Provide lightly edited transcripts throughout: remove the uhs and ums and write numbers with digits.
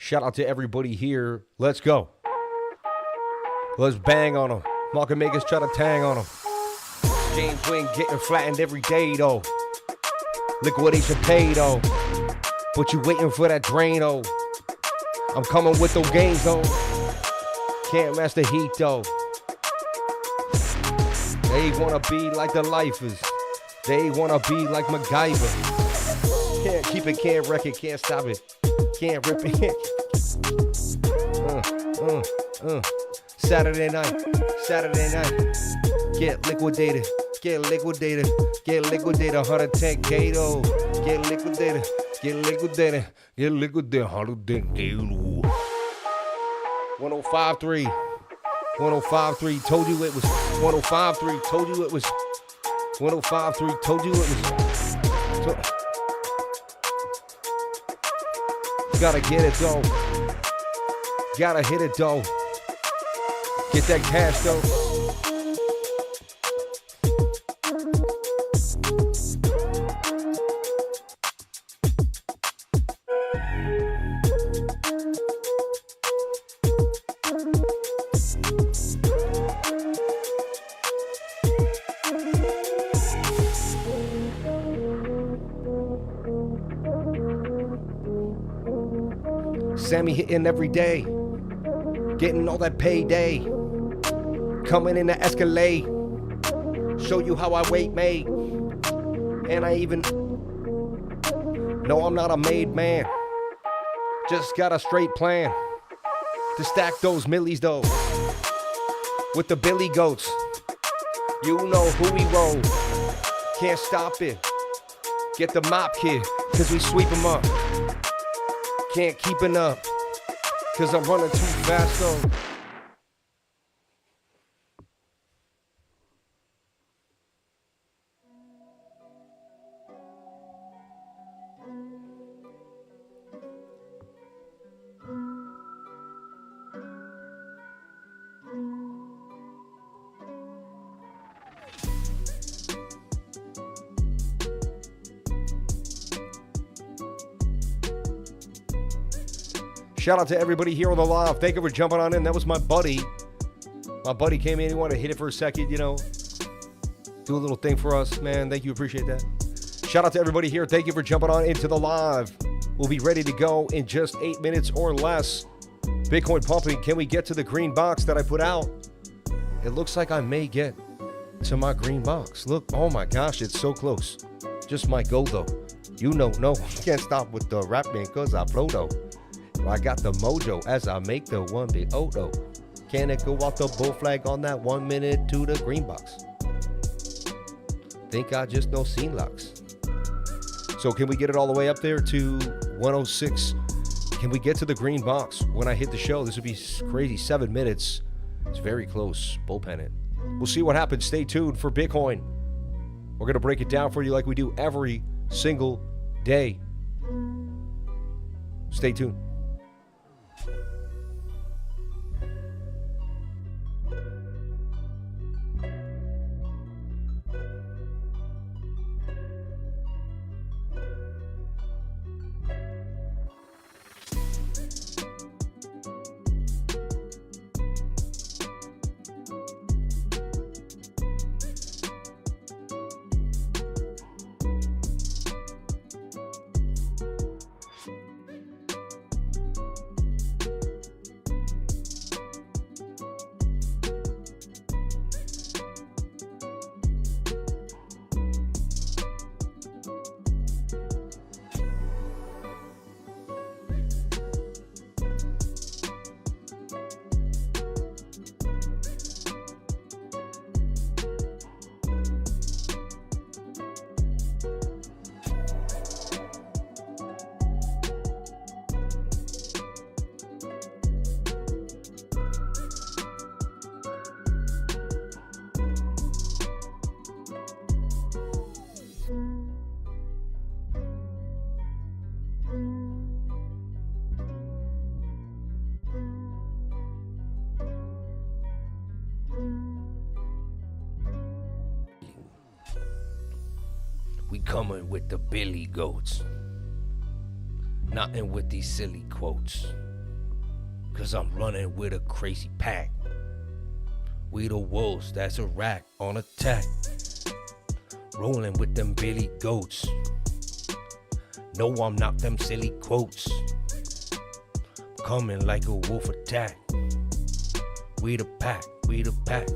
Shout out to everybody here. Let's go. Let's bang on them. Market makers try to tang on them. James Wing getting flattened every day, though. Liquidation pay, though. But you waiting for that drain, though. I'm coming with those games, though. Can't match the heat, though. They wanna be like the lifers. They wanna be like MacGyver. Can't keep it, can't wreck it, can't stop it. Can't rip it. Saturday night. Get liquidated. Get liquidated. 110K though. Get liquidated. 105.3. 105.3. Told you it was 105.3. Told you it was 105.3. Told you it was. Gotta get it though. Gotta hit it though. Get that cash though. Sammy hitting every day, getting all that payday, coming in the Escalade, show you how I weight made, and I even, no, I'm not a made man, just got a straight plan, to stack those millies though, with the Billy Goats, you know who we roll, can't stop it, get the mop kid, cause we sweep them up. Can't keep it up, cause I'm running too fast though. Shout out to everybody here on the live. Thank you for jumping on in. That was my buddy. My buddy came in. He wanted to hit it for a second, you know. Do a little thing for us, man. Thank you. Appreciate that. Shout out to everybody here. Thank you for jumping on into the live. We'll be ready to go in just 8 minutes or less. Bitcoin pumping. Can we get to the green box that I put out? It looks like I may get to my green box. Look. Oh, my gosh. It's so close. Just might go, though. You know, no. Can't stop with the rap, man, because I flow, though. I got the mojo as I make the one big odo. Can it go off the bull flag on that 1 minute to the green box? Think I just know scene locks. So can we get it all the way up there to 106? Can we get to the green box when I hit the show? This would be crazy. 7 minutes. It's very close. Bullpen it. We'll see what happens. Stay tuned for Bitcoin. We're going to break it down for you like we do every single day. Stay tuned. We coming with the Billy Goats. Nothing with these silly quotes. 'cause I'm running with a crazy pack. We the wolves, that's a rack on attack. Rolling with them Billy Goats. No, I'm not them silly quotes. Coming like a wolf attack. We the pack, we the pack.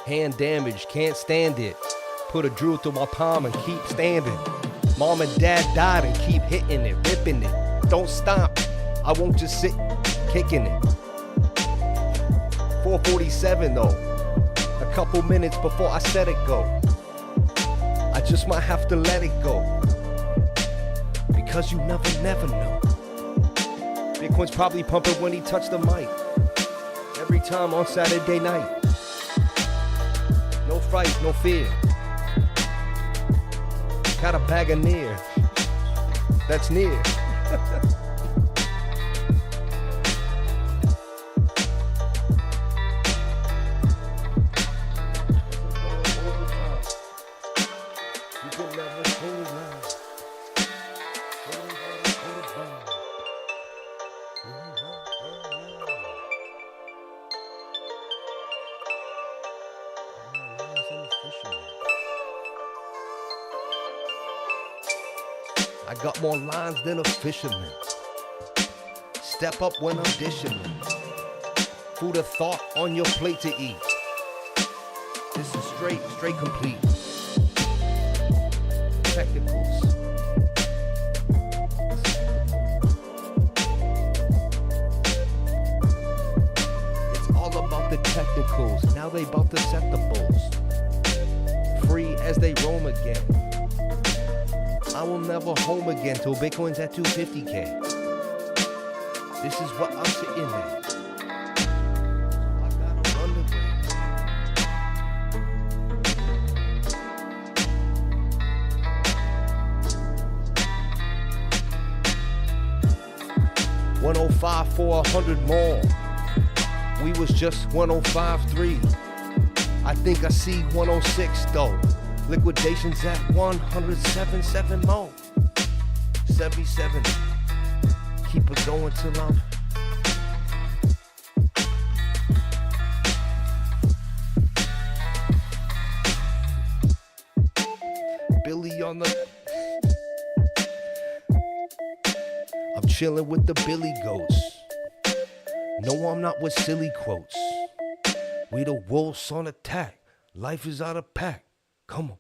Hand damage, can't stand it. Put a drill through my palm and keep standing. Mom and dad died and keep hitting it, ripping it. Don't stop, I won't just sit kicking it. 4:47 though, a couple minutes before I said it go. I just might have to let it go, because you never know. Bitcoin's probably pumping when he touched the mic. Every time on Saturday night. No fright, no fear. Got a bag of near. That's near. I got more lines than a fisherman. Step up when I'm dishing. Food of thought on your plate to eat. This is straight complete. Technicals. It's all about the technicals. Now they about to set the bulls free as they roam again. I will never home again till Bitcoin's at 250K. This is what I'm sitting at. So I gotta run the race. $105 for 100 more. We was just 105.3. I think I see 106 though. Liquidation's at 107.7 more. 77. Keep it going till I'm Billy on the. I'm chilling with the Billy Goats. No, I'm not with silly quotes. We the wolves on attack. Life is out of pack. Come on.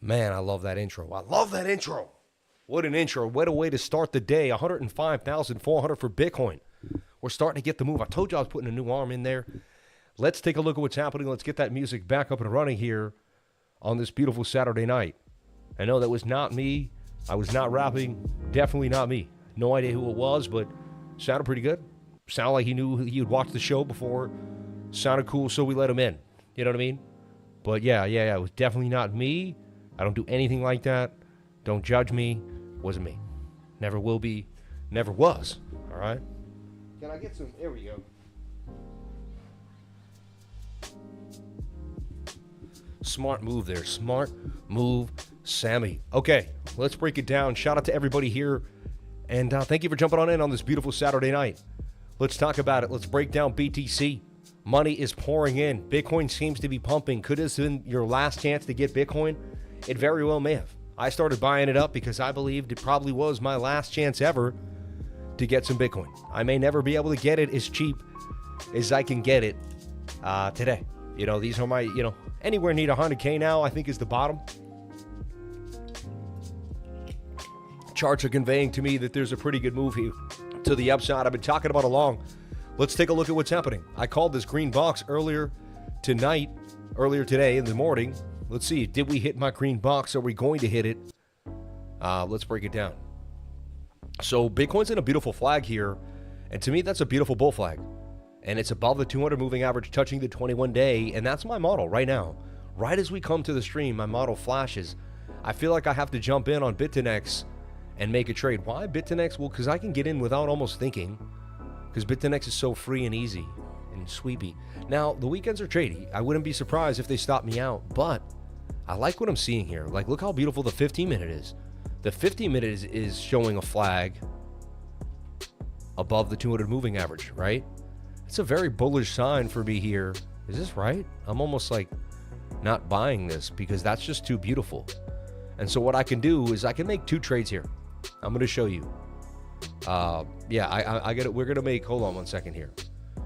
Man, I love that intro. I love that intro. What an intro. What a way to start the day. 105,400 for Bitcoin. We're starting to get the move. I told you I was putting a new arm in there. Let's take a look at what's happening. Let's get that music back up and running here on this beautiful Saturday night. I know that was not me. I was not rapping. Definitely not me. No idea who it was, but sounded pretty good. Sounded like he knew he had watched the show before. Sounded cool, so we let him in. You know what I mean? But yeah, it was definitely not me. I don't do anything like that. Don't judge me. Wasn't me. Never will be. Never was. All right? Can I get some? There we go. Smart move there. Smart move, Sammy. Okay, let's break it down. Shout out to everybody here. And thank you for jumping on this beautiful Saturday night. Let's talk about it. Let's break down BTC. Money is pouring in. Bitcoin seems to be pumping. Could this have been your last chance to get Bitcoin? It very well may have. I started buying it up because I believed it probably was my last chance ever to get some Bitcoin. I may never be able to get it as cheap as I can get it today. You know, these are my, anywhere near 100K now, I think is the bottom. Charts are conveying to me that there's a pretty good move here to the upside. I've been talking about it long. Let's take a look at what's happening. I called this green box earlier today in the morning. Let's see, did we hit my green box? Are we going to hit it? Let's break it down. So Bitcoin's in a beautiful flag here, and to me, that's a beautiful bull flag. And it's above the 200 moving average, touching the 21-day, and that's my model right now. Right as we come to the stream, my model flashes. I feel like I have to jump in on BitTinex and make a trade. Why BitTinex? Well, because I can get in without almost thinking, because BitTinex is so free and easy and sweepy. Now, the weekends are trady. I wouldn't be surprised if they stop me out, but I like what I'm seeing here. Like, look how beautiful the 15-minute is. The 15-minute is showing a flag above the 200 moving average, right? It's a very bullish sign for me here. Is this right? I'm almost like not buying this because that's just too beautiful. And so what I can do is I can make two trades here. I'm going to show you. I get it. We're going to make, hold on one second here.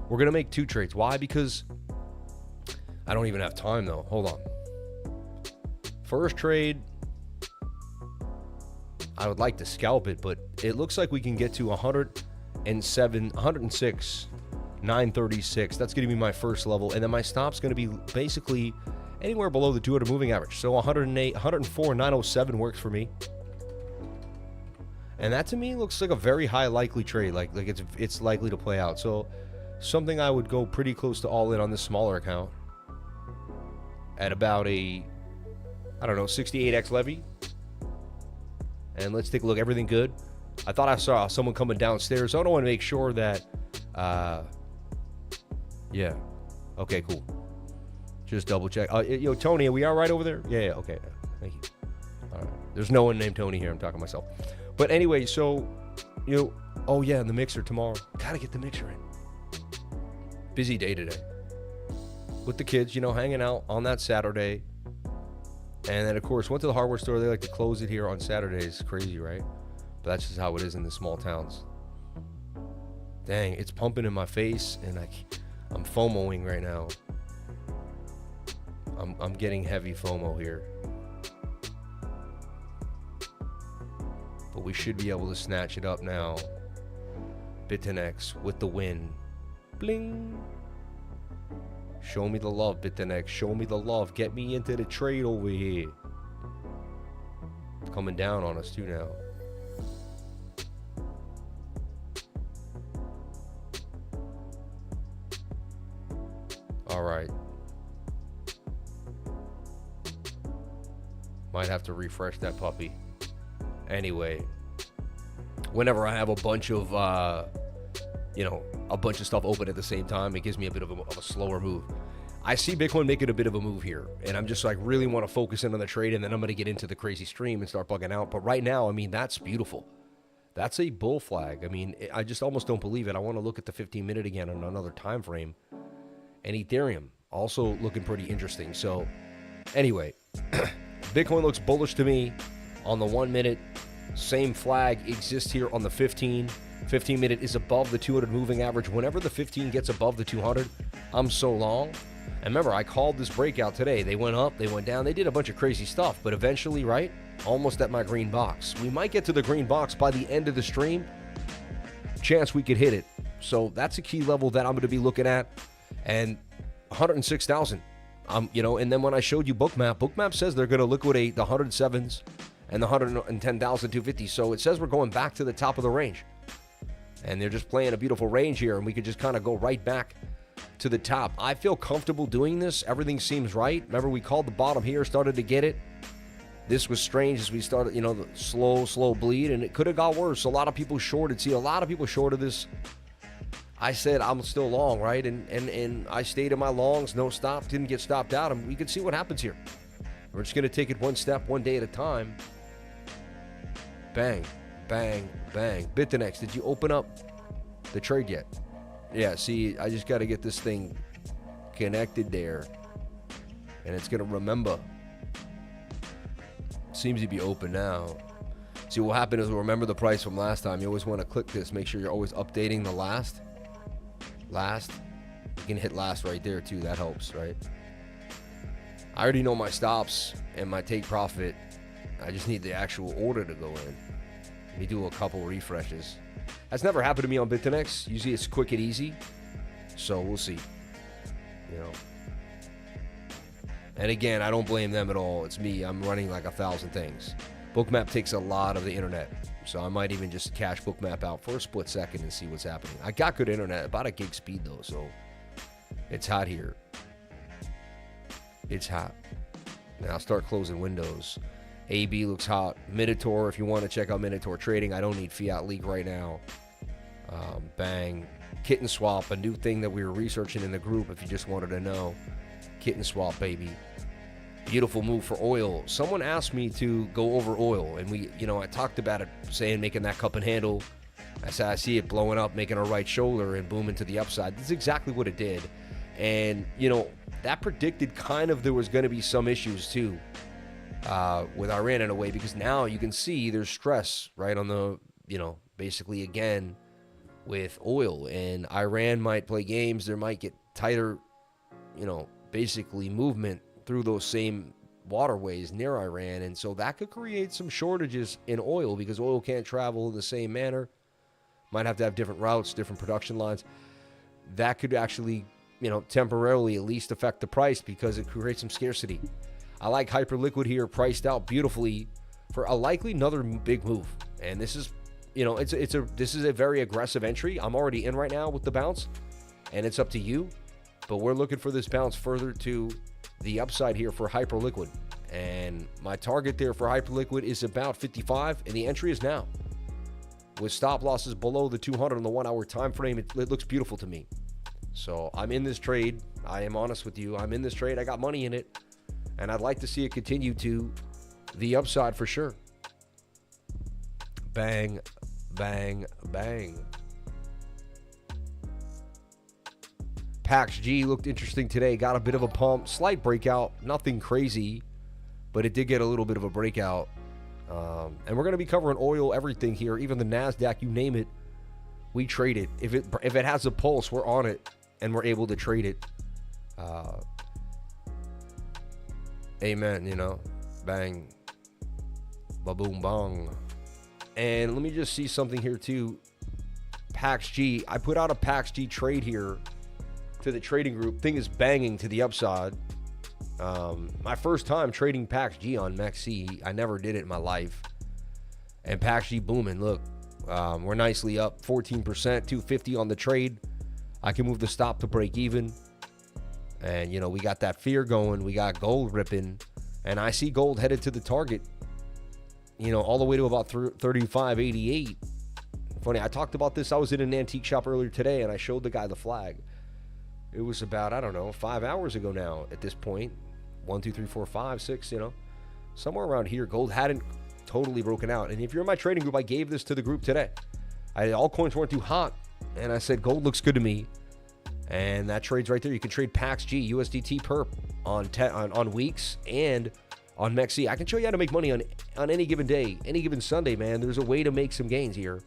We're going to make two trades. Why? Because I don't even have time though. Hold on. First trade, I would like to scalp it, but it looks like we can get to 106, 936. That's going to be my first level. And then my stop's going to be basically anywhere below the 200 moving average. So 104, 907 works for me. And that to me looks like a very high likely trade. Like it's likely to play out. So something I would go pretty close to all in on this smaller account at about a, 68x levy. And let's take a look. Everything good? I thought I saw someone coming downstairs. So I don't want to make sure that, yeah. Okay, cool. Just double check. Tony, are we all right over there? Yeah, okay. Thank you. All right. There's no one named Tony here. I'm talking to myself. But anyway, so, oh yeah, and the mixer tomorrow. Gotta get the mixer in. Busy day today. With the kids, hanging out on that Saturday. And then, of course, went to the hardware store. They like to close it here on Saturdays. Crazy, right? But that's just how it is in the small towns. Dang, it's pumping in my face, and I'm FOMOing right now. I'm getting heavy FOMO here. But we should be able to snatch it up now. BitTinex with the win. Bling. Show me the love, BitTinex. Show me the love. Get me into the trade over here. It's coming down on us too now. All right. Might have to refresh that puppy. Anyway, whenever I have a bunch of, a bunch of stuff open at the same time, it gives me a bit of a slower move. I see Bitcoin making a bit of a move here, and I'm just really want to focus in on the trade, and then I'm going to get into the crazy stream and start bugging out. But right now, that's beautiful. That's a bull flag. I just almost don't believe it. I want to look at the 15-minute again on another time frame. And Ethereum also looking pretty interesting. So anyway, Bitcoin looks bullish to me on the 1 minute. Same flag exists here on the 15. 15 minute is above the 200 moving average. Whenever the 15 gets above the 200, I'm so long. And remember, I called this breakout today. They went up, they went down, they did a bunch of crazy stuff, but eventually, right, almost at my green box. We might get to the green box by the end of the stream. Chance we could hit it. So that's a key level that I'm going to be looking at. And 106,000. And then when I showed you BOOKMAP says they're going to liquidate the 107s and the 110,250. So it says we're going back to the top of the range. And they're just playing a beautiful range here, and we could just kind of go right back to the top. I feel comfortable doing this. Everything seems right. Remember, we called the bottom here, started to get it. This was strange as we started, the slow bleed, and it could have got worse. A lot of people shorted. See, a lot of people shorted this. I said I'm still long, right? And I stayed in my longs, no stop, didn't get stopped out, and we can see what happens here. We're just going to take it one step, one day at a time. Bang, bang, bang. BitDinex, did you open up the trade yet? Yeah, see, I just got to get this thing connected there, and it's going to remember. Seems to be open now. See, what happened is, remember the price from last time. You always want to click this. Make sure you're always updating the last. You can hit last right there, too. That helps, right? I already know my stops and my take profit. I just need the actual order to go in. Let me do a couple refreshes. That's never happened to me on BitDinex. Usually it's quick and easy. So we'll see. And again, I don't blame them at all. It's me. I'm running like 1,000 things. BOOKMAP takes a lot of the internet. So I might even just cash BOOKMAP out for a split second and see what's happening. I got good internet, about a gig speed though. So it's hot here. It's hot. Now I'll start closing windows. AB looks hot. Minotaur, if you want to check out Minotaur trading, I don't need fiat leak right now. Bang. Kitten swap, a new thing that we were researching in the group if you just wanted to know. Kitten swap, baby. Beautiful move for oil. Someone asked me to go over oil, and I talked about it, saying making that cup and handle. I said I see it blowing up, making a right shoulder and booming to the upside. This is exactly what it did. And, that predicted kind of there was going to be some issues too. With Iran in a way, because now you can see there's stress right on the, basically again with oil, and Iran might play games. There might get tighter, basically movement through those same waterways near Iran. And so that could create some shortages in oil because oil can't travel in the same manner. Might have to have different routes, different production lines. That could actually, temporarily at least affect the price because it creates some scarcity. I like Hyperliquid here, priced out beautifully for a likely another big move. And this is, this is a very aggressive entry. I'm already in right now with the bounce, and it's up to you. But we're looking for this bounce further to the upside here for Hyperliquid. And my target there for Hyperliquid is about 55, and the entry is now. With stop losses below the 200 on the 1 hour time frame, it looks beautiful to me. So I'm in this trade. I am honest with you. I'm in this trade. I got money in it. And I'd like to see it continue to the upside for sure. Bang, bang, bang. PAXG looked interesting today. Got a bit of a pump. Slight breakout. Nothing crazy. But it did get a little bit of a breakout. And we're going to be covering oil, everything here. Even the NASDAQ, you name it. We trade it. If it has a pulse, we're on it. And we're able to trade it. Amen, bang, ba-boom, bong. And let me just see something here too. PAXG, I put out a PAXG trade here to the trading group. Thing is banging to the upside. My first time trading PAXG on MEXC. I never did it in my life. And PAXG booming, look. We're nicely up 14%, 250 on the trade. I can move the stop to break even. And, we got that fear going. We got gold ripping. And I see gold headed to the target, all the way to about 35.88. Funny, I talked about this. I was in an antique shop earlier today, and I showed the guy the flag. It was about, 5 hours ago now at this point. 1, 2, 3, 4, 5, 6, somewhere around here. Gold hadn't totally broken out. And if you're in my trading group, I gave this to the group today. All coins weren't too hot. And I said, gold looks good to me. And that trade's right there. You can trade PAXG, USDT perp on weeks and on MEXC. I can show you how to make money on any given day, any given Sunday, man. There's a way to make some gains here.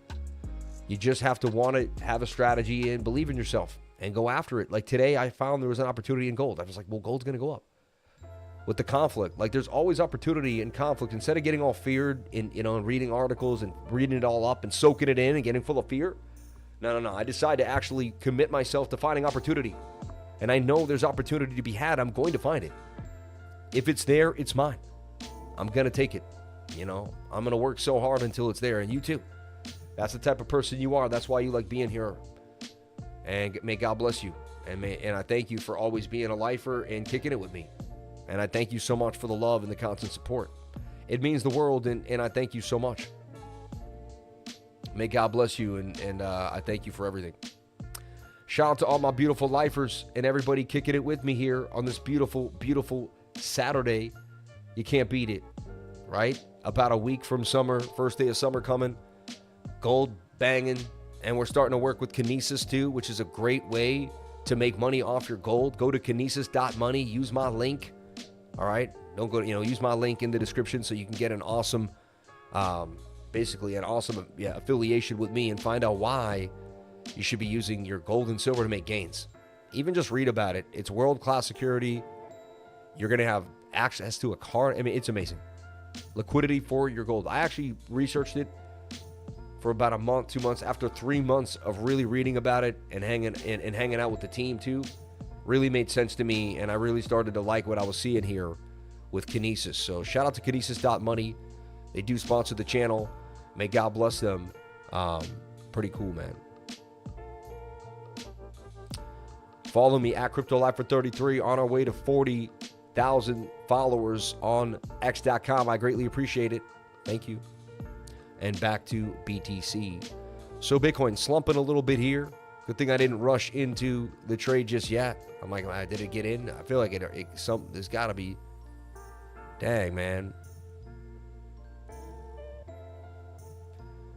You just have to want to have a strategy and believe in yourself and go after it. Like today, I found there was an opportunity in gold. I was like, well, gold's going to go up. With the conflict, like there's always opportunity in conflict. Instead of getting all feared and reading articles and reading it all up and soaking it in and getting full of fear, no. I decided to actually commit myself to finding opportunity. And I know there's opportunity to be had. I'm going to find it. If it's there, it's mine. I'm going to take it. I'm going to work so hard until it's there. And you too. That's the type of person you are. That's why you like being here. And may God bless you. And I thank you for always being a lifer and kicking it with me. And I thank you so much for the love and the constant support. It means the world, and I thank you so much. May God bless you, and I thank you for everything. Shout out to all my beautiful lifers and everybody kicking it with me here on this beautiful, beautiful Saturday. You can't beat it, right? About a week from summer, first day of summer coming. Gold banging, and we're starting to work with Kinesis too, which is a great way to make money off your gold. Go to kinesis.money, use my link. All right, don't go. Use my link in the description so you can get an awesome, basically an awesome affiliation with me and find out why you should be using your gold and silver to make gains. Even just read about it. It's world-class security. You're gonna have access to a card. I mean, it's amazing. Liquidity for your gold. I actually researched it for about a month, 2 months. After 3 months of really reading about it and hanging out with the team too. Really made sense to me, and I really started to like what I was seeing here with Kinesis. So shout out to kinesis.money. They do sponsor the channel. May God bless them. Pretty cool, man. Follow me at CryptoLifer33 on our way to 40,000 followers on X.com. I greatly appreciate it. Thank you. And back to BTC. So Bitcoin slumping a little bit here. Good thing I didn't rush into the trade just yet. I'm like, did it get in? I feel like there's got to be. Dang, man.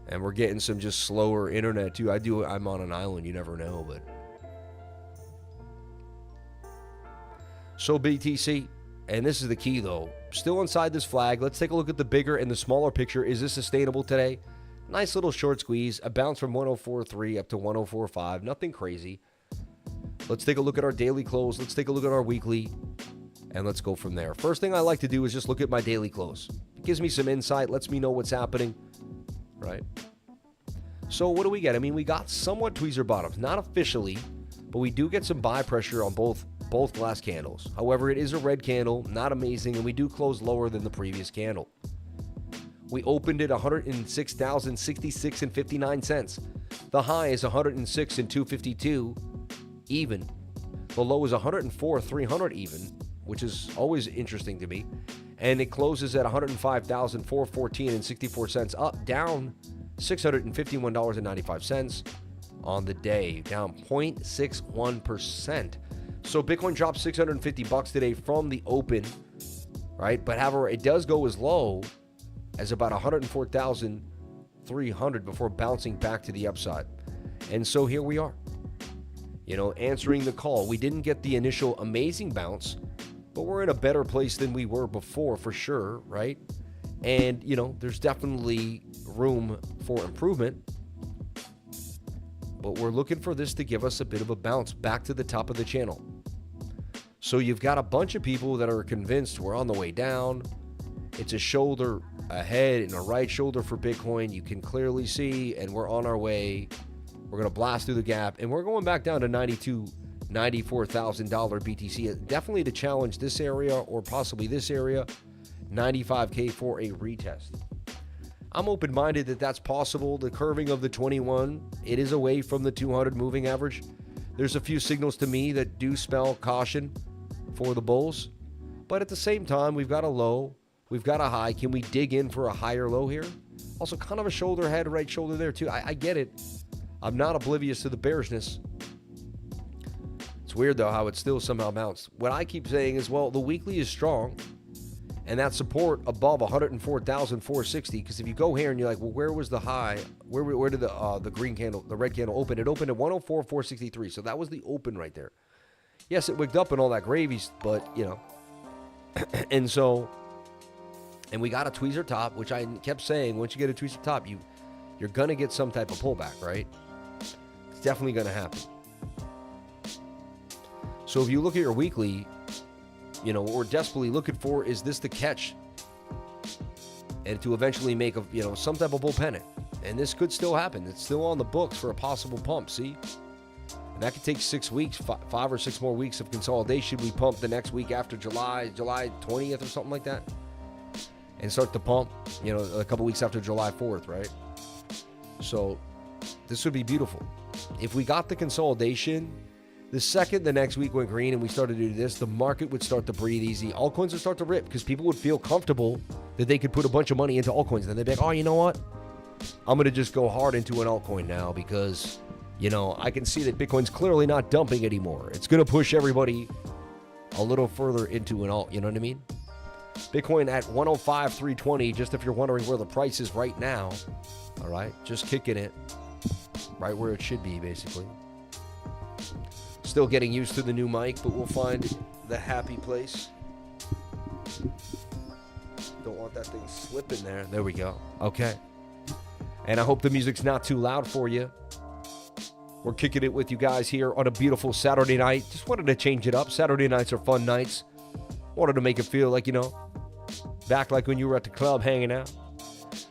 And we're getting some just slower internet, too. I'm on an island. You never know, but. So BTC, and this is the key, though. Still inside this flag. Let's take a look at the bigger and the smaller picture. Is this sustainable today? Nice little short squeeze, a bounce from 104.3 up to 104.5. Nothing crazy. Let's take a look at our daily close. Let's take a look at our weekly, and let's go from there. First thing I like to do is just look at my daily close. It gives me some insight, lets me know what's happening, right? So what do we get? I mean, we got somewhat tweezer bottoms. Not officially, but we do get some buy pressure on both glass candles. However, it is a red candle, not amazing, and we do close lower than the previous candle. We opened at 106,066 and 59 cents. The high is 106 and 252 even. The low is 104,300 even, which is always interesting to me. And it closes at 105,414 and 64 cents, up, down $651.95 on the day, down 0.61%. So Bitcoin dropped $650 today from the open, right? But however, it does go as low as about 104,300 before bouncing back to the upside. And so here we are, answering the call. We didn't get the initial amazing bounce, but we're in a better place than we were before for sure, right? And, there's definitely room for improvement, but we're looking for this to give us a bit of a bounce back to the top of the channel. So you've got a bunch of people that are convinced we're on the way down. It's a shoulder ahead and a right shoulder for Bitcoin. You can clearly see, and we're on our way. We're going to blast through the gap, and we're going back down to $94,000 BTC. Definitely to challenge this area or possibly this area, 95K for a retest. I'm open-minded that that's possible. The curving of the 21, it is away from the 200 moving average. There's a few signals to me that do spell caution for the bulls. But at the same time, we've got a low. We've got a high. Can we dig in for a higher low here? Also, kind of a shoulder head, right shoulder there, too. I get it. I'm not oblivious to the bearishness. It's weird, though, how it still somehow bounced. What I keep saying is, well, the weekly is strong. And that support above 104,460. Because if you go here and you're like, well, where was the high? Where did the green candle, the red candle open? It opened at 104,463. So that was the open right there. Yes, it wigged up and all that gravy, but, And so And we got a tweezer top, which I kept saying, once you get a tweezer top, you're going to get some type of pullback, right? It's definitely going to happen. So if you look at your weekly, what we're desperately looking for is this to catch and to eventually make some type of bull pennant. And this could still happen. It's still on the books for a possible pump, see? And that could take 6 weeks, 5 or 6 more weeks of consolidation. We pump the next week after July 20th or something like that. And start to pump, a couple weeks after July 4th, right? So this would be beautiful. If we got the consolidation, the second the next week went green and we started to do this, the market would start to breathe easy. Altcoins would start to rip because people would feel comfortable that they could put a bunch of money into altcoins. And then they'd be like, oh, you know what? I'm going to just go hard into an altcoin now because, I can see that Bitcoin's clearly not dumping anymore. It's going to push everybody a little further into an alt. You know what I mean? Bitcoin at 105,320, just if you're wondering where the price is right now. All right, just kicking it right where it should be, basically. Still getting used to the new mic, but we'll find the happy place. Don't want that thing slipping there. There we go. Okay. And I hope the music's not too loud for you. We're kicking it with you guys here on a beautiful Saturday night. Just wanted to change it up. Saturday nights are fun nights. Wanted to make it feel like, back like when you were at the club hanging out.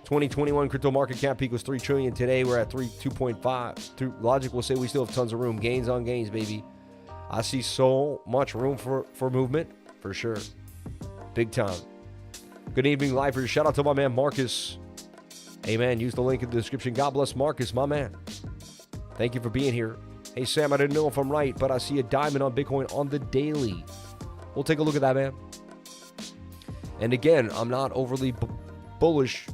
2021 crypto market cap peak was 3 trillion. Today we're at 2.5. Logic will say we still have tons of room. Gains on gains, baby. I see so much room for movement, for sure. Big time. Good evening, lifers. Shout out to my man Marcus. Hey, man, use the link in the description. God bless Marcus, my man. Thank you for being here. Hey, Sam, I didn't know if I'm right, but I see a diamond on Bitcoin on the daily. We'll take a look at that, man. And again, I'm not overly bullish.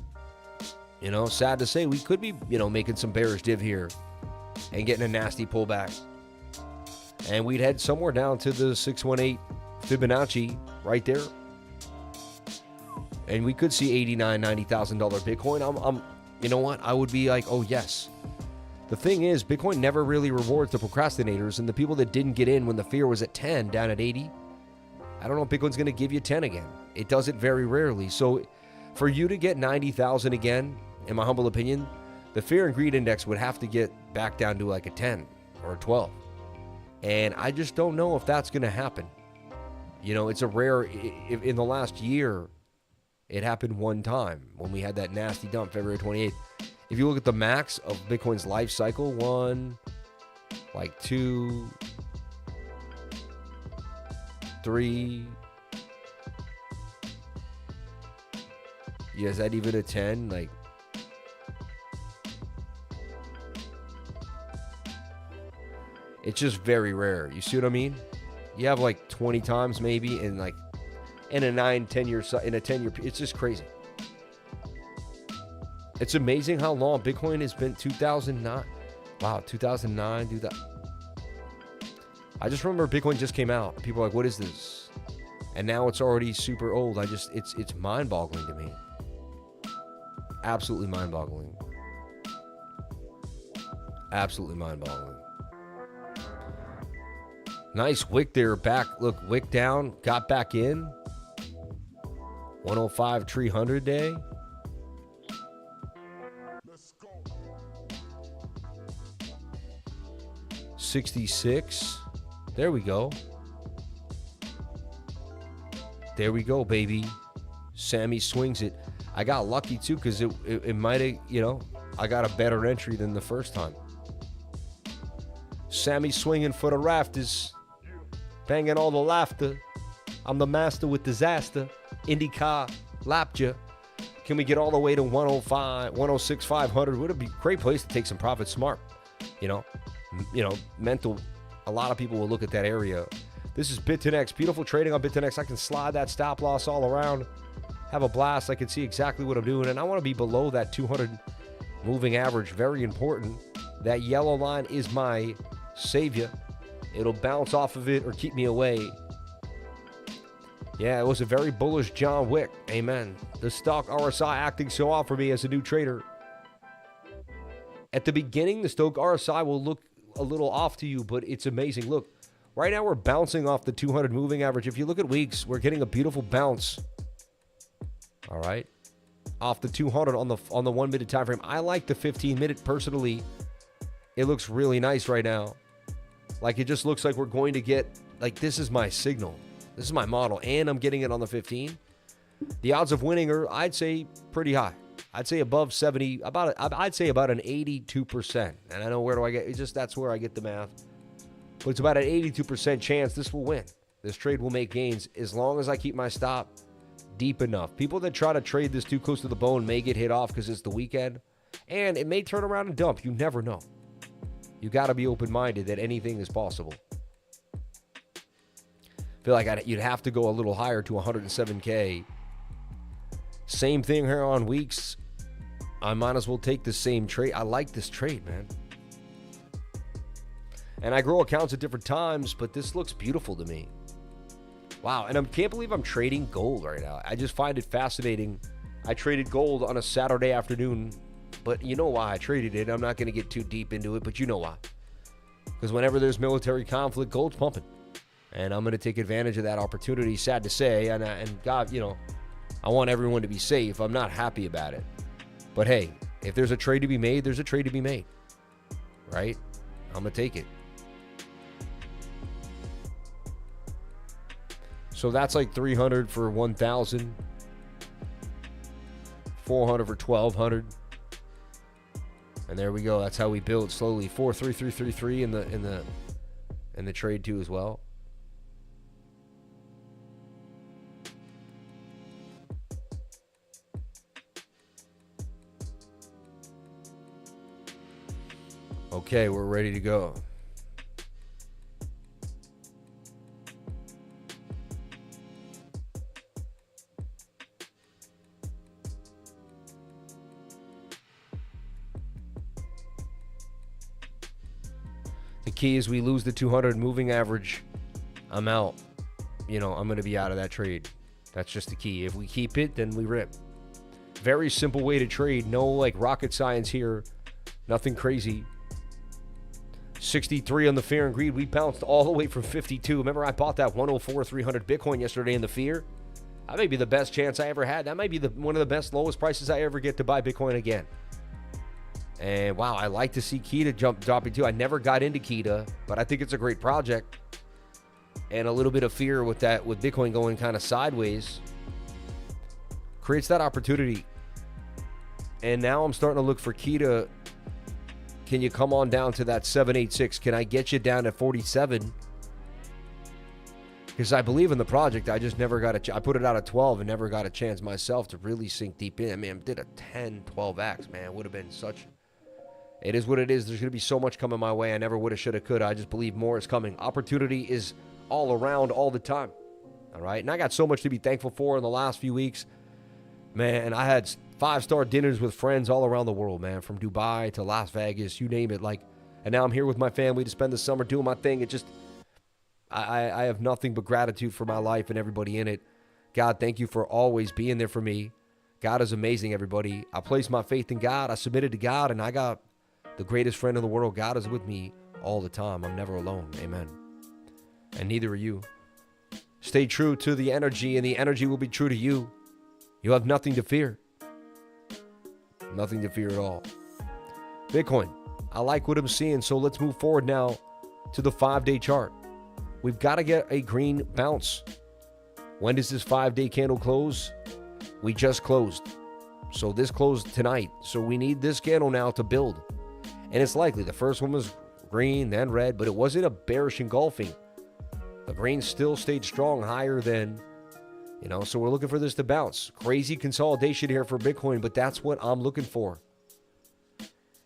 Sad to say, we could be, making some bearish div here and getting a nasty pullback. And we'd head somewhere down to the 618 Fibonacci right there. And we could see $89,000, $90,000 Bitcoin. I'm, you know what? I would be like, oh, yes. The thing is, Bitcoin never really rewards the procrastinators and the people that didn't get in when the fear was at 10, down at 80. I don't know if Bitcoin's going to give you 10 again. It does it very rarely. So for you to get 90,000 again, in my humble opinion, the fear and greed index would have to get back down to like a 10 or a 12. And I just don't know if that's going to happen. It's a rare, in the last year, it happened one time when we had that nasty dump, February 28th. If you look at the max of Bitcoin's life cycle, 1, 2, 3. Yeah, is that even a 10? It's just very rare. You see what I mean? You have 20 times maybe in a 9, 10 year, in a 10 year, it's just crazy. It's amazing how long Bitcoin has been. 2009. Wow, 2009, do that. I just remember Bitcoin just came out. People are like, what is this? And now it's already super old. It's mind-boggling to me. Absolutely mind-boggling. Absolutely mind-boggling. Nice wick there, back. Look, wick down, got back in. 105 300 day. Let's go. 66. There we go. There we go, baby. Sammy swings it. I got lucky too because it might have, I got a better entry than the first time. Sammy swinging for the rafters. Banging all the laughter. I'm the master with disaster. IndyCar lapped ya. Can we get all the way to 105, 106, 500? Would it be a great place to take some profit smart? Mental. A lot of people will look at that area. This is BitTinex. Beautiful trading on BitTinex. I can slide that stop loss all around. Have a blast. I can see exactly what I'm doing. And I want to be below that 200 moving average. Very important. That yellow line is my savior. It'll bounce off of it or keep me away. Yeah, it was a very bullish John Wick. Amen. The stock RSI acting so off for me as a new trader. At the beginning, the stock RSI will look a little off to you, but it's amazing. Look, right now we're bouncing off the 200 moving average. If you look at weeks, we're getting a beautiful bounce. All right. Off the 200 on the 1 minute time frame. I like the 15 minute personally. It looks really nice right now. Like it just looks like we're going to get, like this is my signal. This is my model and I'm getting it on the 15. The odds of winning are, I'd say, pretty high. I'd say above 70, I'd say about an 82%. And I know where do I get, it's just that's where I get the math. But it's about an 82% chance this will win. This trade will make gains as long as I keep my stop deep enough. People that try to trade this too close to the bone may get hit off because it's the weekend. And it may turn around and dump. You never know. You got to be open-minded that anything is possible. I feel like you'd have to go a little higher to 107K. Same thing here on weeks. I might as well take the same trade. I like this trade, man. And I grow accounts at different times, but this looks beautiful to me. Wow, and I can't believe I'm trading gold right now. I just find it fascinating. I traded gold on a Saturday afternoon, but you know why I traded it. I'm not going to get too deep into it, but you know why. Because whenever there's military conflict, gold's pumping. And I'm going to take advantage of that opportunity, sad to say. And God, you know, I want everyone to be safe. I'm not happy about it. But hey, if there's a trade to be made, there's a trade to be made. Right? I'm going to take it. So that's like 300 for 1,000, 400 for 1,200, and there we go. That's how we build slowly. 43333 in the trade too as well. Okay, we're ready to go. The key is we lose the 200 moving average. I'm out. You know, I'm going to be out of that trade. That's just the key. If we keep it, then we rip. Very simple way to trade. No like rocket science here. Nothing crazy. 63 on the fear and greed. We bounced all the way from 52. Remember I bought that 104 300 Bitcoin yesterday in the fear? That may be the best chance I ever had. That might be one of the best lowest prices I ever get to buy Bitcoin again. And wow, I like to see Kita dropping too. I never got into Kita, but I think it's a great project. And a little bit of fear with that, with Bitcoin going kind of sideways, creates that opportunity. And now I'm starting to look for Kita. Can you come on down to that 786? Can I get you down to 47? Because I believe in the project. I just never got I put it out at 12 and never got a chance myself to really sink deep in. I mean, I did a 10, 12x, man. It would have been such... It is what it is. There's going to be so much coming my way. I never would have, should have, could have. I just believe more is coming. Opportunity is all around all the time. All right? And I got so much to be thankful for in the last few weeks. Man, I had 5-star dinners with friends all around the world, man. From Dubai to Las Vegas, you name it. Like, and now I'm here with my family to spend the summer doing my thing. It just... I have nothing but gratitude for my life and everybody in it. God, thank you for always being there for me. God is amazing, everybody. I placed my faith in God. I submitted to God, and I got the greatest friend in the world. God is with me all the time. I'm never alone. Amen. And neither are you. Stay true to the energy, and the energy will be true to you. You have nothing to fear. Nothing to fear at all. Bitcoin, I like what I'm seeing, so let's move forward now to the 5-day chart. We've got to get a green bounce. When does this 5-day candle close? We just closed. So this closed tonight. So we need this candle now to build. And it's likely the first one was green, then red, but it wasn't a bearish engulfing. The green still stayed strong, higher than, so we're looking for this to bounce. Crazy consolidation here for Bitcoin, but that's what I'm looking for.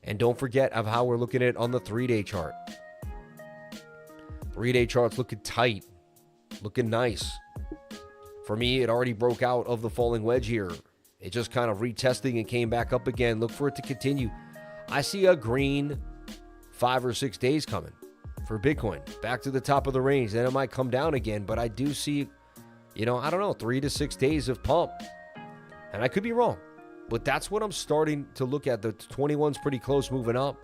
And don't forget of how we're looking at it on the 3-day chart. 3-day chart's looking tight, looking nice. For me, it already broke out of the falling wedge here. It just kind of retesting and came back up again. Look for it to continue. I see a green 5 or 6 days coming for Bitcoin. Back to the top of the range. Then it might come down again. But I do see, I don't know, 3 to 6 days of pump. And I could be wrong. But that's what I'm starting to look at. The 21's pretty close moving up.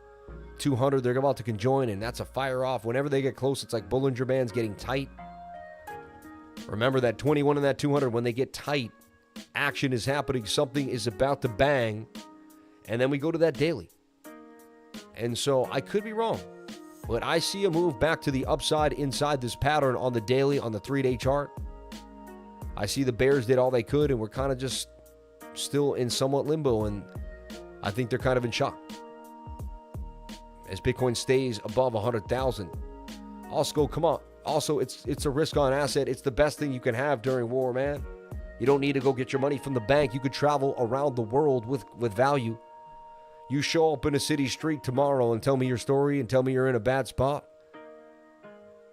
200, they're about to conjoin, and that's a fire off. Whenever they get close, it's like Bollinger Bands getting tight. Remember that 21 and that 200, when they get tight, action is happening, something is about to bang, and then we go to that daily. And so I could be wrong, but I see a move back to the upside inside this pattern on the daily, on the 3-day chart. I see the bears did all they could, and we're kind of just still in somewhat limbo, and I think they're kind of in shock as Bitcoin stays above 100,000. Also, come on. Also, it's a risk-on asset. It's the best thing you can have during war, man. You don't need to go get your money from the bank. You could travel around the world with value. You show up in a city street tomorrow and tell me your story and tell me you're in a bad spot,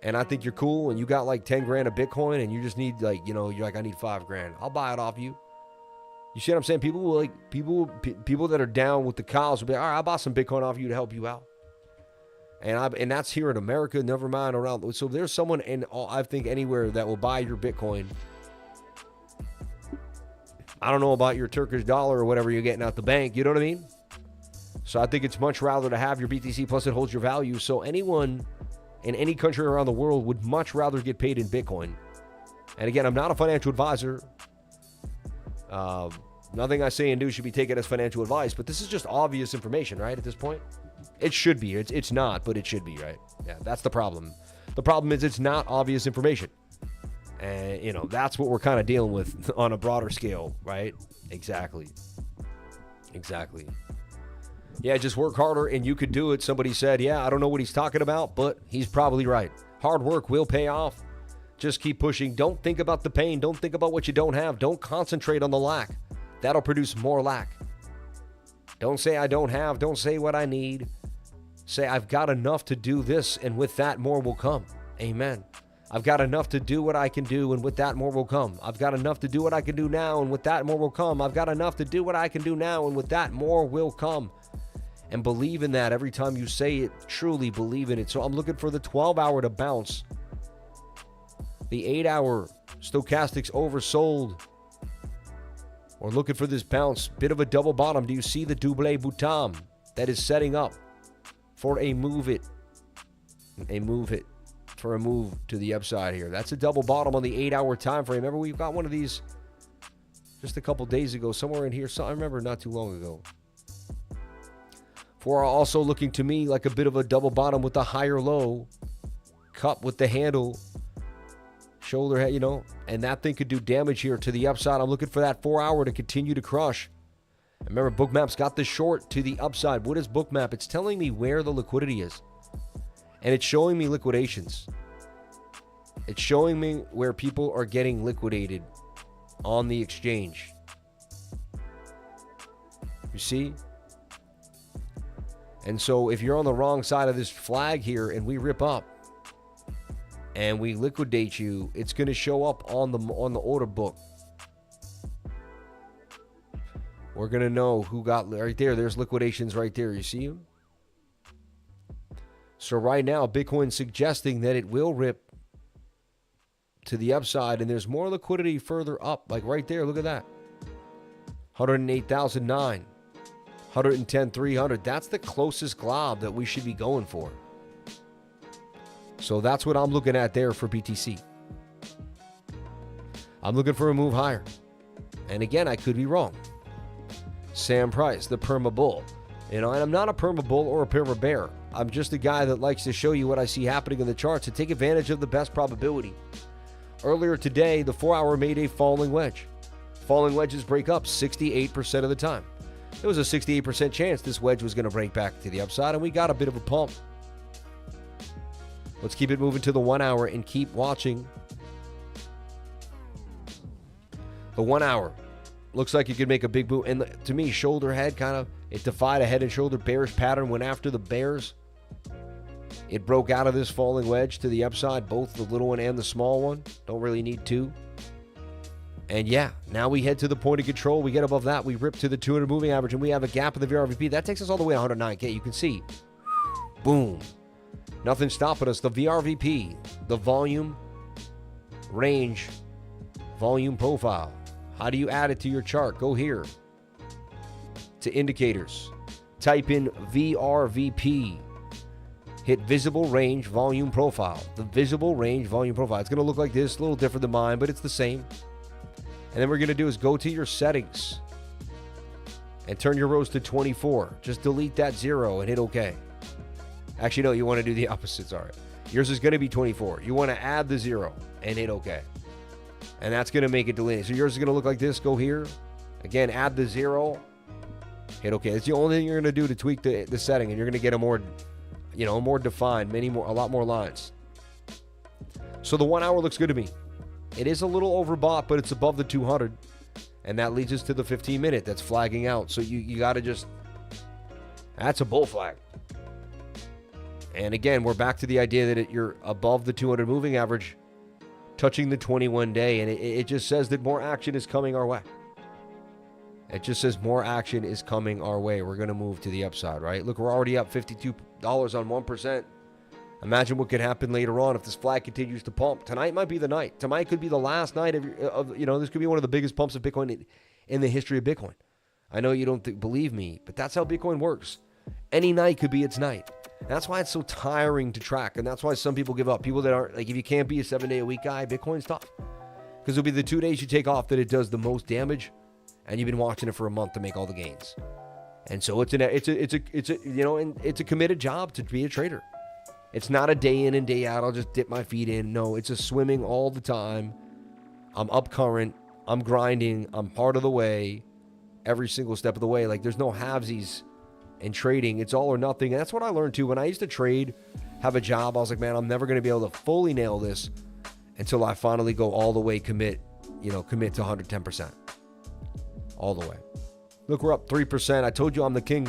and I think you're cool, and you got like 10 grand of Bitcoin, and you just need like, you're like, I need 5 grand. I'll buy it off you. You see what I'm saying? People that are down with the cause will be like, all right, I'll buy some Bitcoin off you to help you out. And that's here in America, never mind around. So there's someone I think anywhere that will buy your Bitcoin. I don't know about your Turkish dollar or whatever you're getting out the bank. You know what I mean? So I think it's much rather to have your BTC, plus it holds your value. So anyone in any country around the world would much rather get paid in Bitcoin. And again, I'm not a financial advisor. Nothing I say and do should be taken as financial advice, but this is just obvious information, right, at this point? It should be. It's not, but it should be, right? Yeah, that's the problem. The problem is it's not obvious information. And, that's what we're kind of dealing with on a broader scale, right? Exactly. Yeah, just work harder and you could do it. Somebody said, yeah, I don't know what he's talking about, but he's probably right. Hard work will pay off. Just keep pushing. Don't think about the pain. Don't think about what you don't have. Don't concentrate on the lack. That'll produce more lack. Don't say I don't have. Don't say what I need. Say I've got enough to do this, and with that more will come. Amen. I've got enough to do what I can do, and with that more will come. I've got enough to do what I can do now, and with that more will come. I've got enough to do what I can do now, and with that more will come. And believe in that every time you say it. Truly believe in it. So I'm looking for the 12-hour to bounce. The 8-hour stochastics oversold. We're looking for this bounce. Bit of a double bottom. Do you see the double bottom that is setting up for a move it? For a move to the upside here. That's a double bottom on the 8-hour time frame. Remember, we've got one of these just a couple days ago, somewhere in here. So I remember not too long ago. For also looking to me like a bit of a double bottom with a higher low. Cup with the handle. Shoulder head, and that thing could do damage here to the upside. I'm looking for that 4-hour to continue to crush. Remember, BOOKMAP's got the short to the upside. What is BOOKMAP? It's telling me where the liquidity is. And it's showing me liquidations. It's showing me where people are getting liquidated on the exchange. You see? And so if you're on the wrong side of this flag here and we rip up and we liquidate you, it's going to show up on the order book. We're going to know who got right there. There's liquidations right there. You see them? So right now, Bitcoin's suggesting that it will rip to the upside, and there's more liquidity further up. Like right there, look at that. 108,009, 110,300. That's the closest glob that we should be going for. So that's what I'm looking at there for BTC. I'm looking for a move higher. And again, I could be wrong. Sam Price, the perma bull. And I'm not a perma bull or a perma bear. I'm just a guy that likes to show you what I see happening in the charts to take advantage of the best probability. Earlier today, the 4-hour made a falling wedge. Falling wedges break up 68% of the time. There was a 68% chance this wedge was going to break back to the upside, and we got a bit of a pump. Let's keep it moving to the 1 hour and keep watching. The 1 hour looks like you could make a big move. And to me, shoulder head kind of, it defied a head and shoulder bearish pattern, went after the bears. It broke out of this falling wedge to the upside, both the little one and the small one. Don't really need two. And yeah, now we head to the point of control. We get above that. We rip to the 200 moving average, and we have a gap in the VRVP. That takes us all the way to 109K. You can see. Boom. Nothing stopping us. The VRVP, the volume, range, volume profile. How do you add it to your chart? Go here to indicators. Type in VRVP. Hit visible range volume profile. The visible range volume profile. It's going to look like this, a little different than mine, but it's the same. And then we're going to do is go to your settings and turn your rows to 24. Just delete that 0 and hit OK. Actually, no, you want to do the opposite. Sorry. Yours is going to be 24. You want to add the 0 and hit OK. And that's going to make it delineate. So yours is going to look like this. Go here. Again, add the 0. Hit OK. It's the only thing you're going to do to tweak the setting, and you're going to get a more, more defined, a lot more lines. So the 1 hour looks good to me. It is a little overbought, but it's above the 200. And that leads us to the 15 minute that's flagging out. So you got to just, that's a bull flag. And again, we're back to the idea that you're above the 200 moving average, touching the 21 day. And it just says that more action is coming our way. It just says more action is coming our way. We're going to move to the upside, right? Look, we're already up $52 on 1%. Imagine what could happen later on if this flag continues to pump. Tonight might be the night. Tonight could be the last night of this could be one of the biggest pumps of Bitcoin in the history of Bitcoin. I know you don't believe me, but that's how Bitcoin works. Any night could be its night. And that's why it's so tiring to track. And that's why some people give up. People that aren't, like, if you can't be a 7-day-a-week guy, Bitcoin's tough. Because it'll be the 2 days you take off that it does the most damage. And you've been watching it for a month to make all the gains. And so it's a committed job to be a trader. It's not a day in and day out. I'll just dip my feet in. No, it's a swimming all the time. I'm up current. I'm grinding. I'm part of the way every single step of the way. Like, there's no halvesies in trading. It's all or nothing. And that's what I learned too. When I used to trade, have a job, I was like, man, I'm never going to be able to fully nail this until I finally go all the way, commit to 110%. All the way. Look, we're up 3%. I told you I'm the king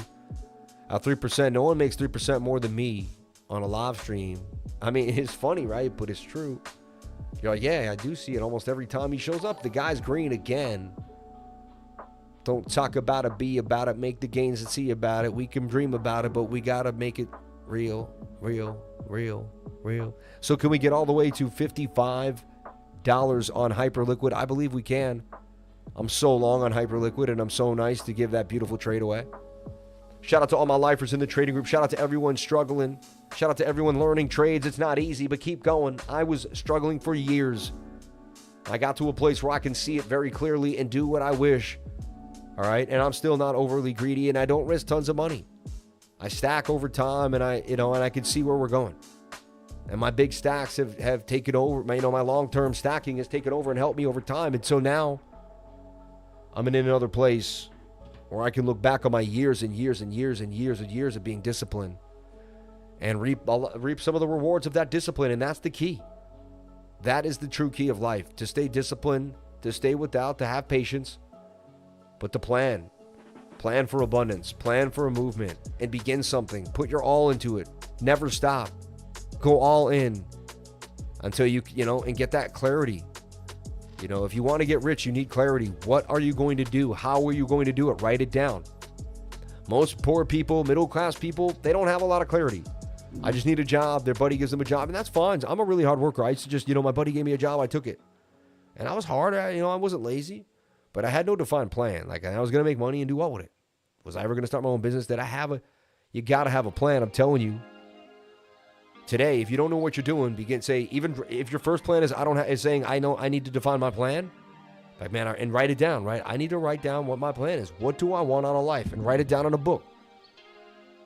at 3%. No one makes 3% more than me on a live stream. I mean, it's funny, right? But it's true. You're like, yeah, I do see it almost every time he shows up. The guy's green again. Don't talk about it, be about it, make the gains and see about it. We can dream about it, but we got to make it real, real, real, real. So can we get all the way to $55 on Hyperliquid? I believe we can. I'm so long on Hyperliquid, and I'm so nice to give that beautiful trade away. Shout out to all my lifers in the trading group. Shout out to everyone struggling. Shout out to everyone learning trades. It's not easy, but keep going. I was struggling for years. I got to a place where I can see it very clearly and do what I wish. All right, and I'm still not overly greedy, and I don't risk tons of money. I stack over time, and I can see where we're going. And my big stacks have taken over. My long-term stacking has taken over and helped me over time. And so now I'm in another place where I can look back on my years and years and years and years and years of being disciplined and reap some of the rewards of that discipline. And that's the key. That is the true key of life, to stay disciplined, to stay without, to have patience, but to plan for abundance, plan for a movement, and begin something. Put your all into it. Never stop. Go all in until you and get that clarity. If you want to get rich, you need clarity. What are you going to do? How are you going to do it? Write it down. Most poor people, middle-class people, they don't have a lot of clarity. I just need a job. Their buddy gives them a job, and that's fine. I'm a really hard worker. I used to just, my buddy gave me a job. I took it. And I was hard. I wasn't lazy, but I had no defined plan. Like, I was going to make money and do what with it? Was I ever going to start my own business? You got to have a plan. I'm telling you. Today, if you don't know what you're doing, even if your first plan is saying, I know I need to define my plan, like, man, and write it down, right? I need to write down what my plan is. What do I want out of life? And write it down in a book.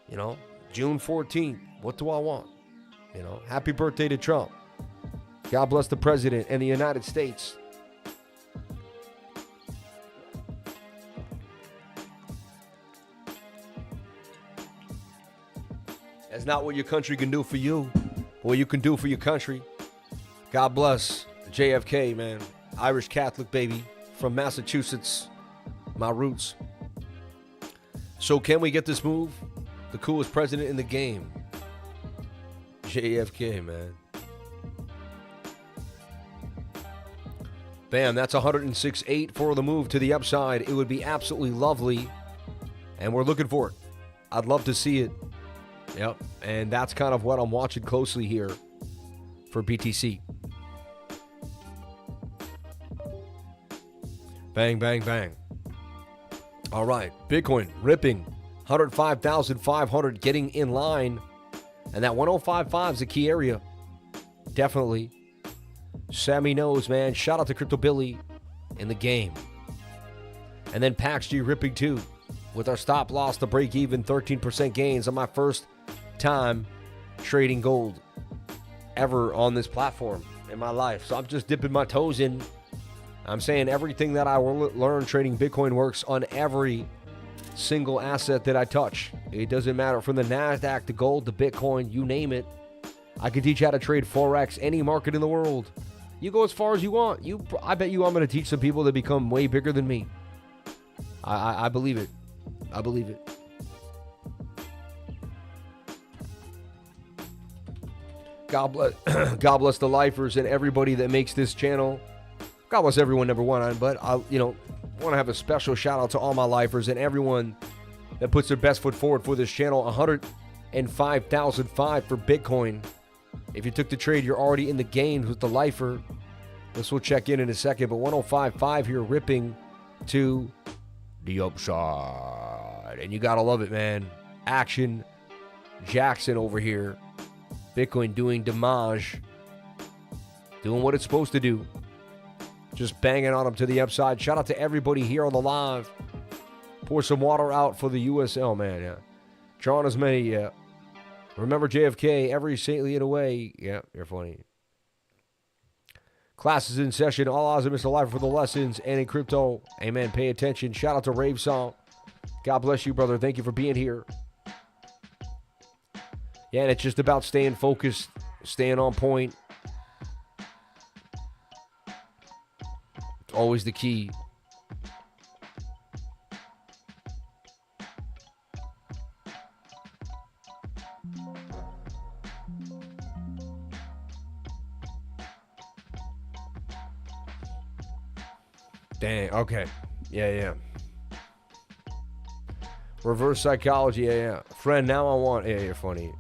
June 14th, what do I want? Happy birthday to Trump. God bless the president and the United States. That's not what your country can do for you, but what you can do for your country. God bless JFK, man. Irish Catholic, baby, from Massachusetts. My roots. So can we get this move? The coolest president in the game. JFK, man. Bam, that's 106.8 for the move to the upside. It would be absolutely lovely, and we're looking for it. I'd love to see it. Yep, and that's kind of what I'm watching closely here for BTC. Bang, bang, bang. All right, Bitcoin ripping 105,500, getting in line, and that 105.5 is a key area. Definitely. Sammy knows, man. Shout out to Crypto Billy. in the game. And then PAXG ripping too, with our stop loss to break even, 13% gains on my first time trading gold ever on this platform in my life. So I'm just dipping my toes in. I'm saying everything that I learned trading Bitcoin works on every single asset that I touch. It doesn't matter from the NASDAQ to gold to Bitcoin, you name it. I can teach you how to trade Forex, any market in the world. You go as far as you want. I bet you I'm going to teach some people that become way bigger than me. I believe it. I believe it. God bless the lifers and everybody that makes this channel. God bless everyone, number one. But I want to have a special shout out to all my lifers and everyone that puts their best foot forward for this channel. 105,005 for Bitcoin. If you took the trade, you're already in the game with the lifer. This will check in a second, but 105.5 here, ripping to the upside. And you got to love it, man. Action Jackson over here. Bitcoin doing damage. Doing what it's supposed to do. Just banging on them to the upside. Shout out to everybody here on the live. Pour some water out for the USL, man. Yeah. Drawing as many, yeah. Remember JFK, every saintly in a way. Yeah, you're funny. Classes in session. All odds are Mr. Life for the lessons and in crypto. Amen. Pay attention. Shout out to Rave Song. God bless you, brother. Thank you for being here. Yeah, and it's just about staying focused, staying on point. It's always the key. Dang, okay. Yeah. Reverse psychology, yeah. Friend, now I want... Yeah, you're funny.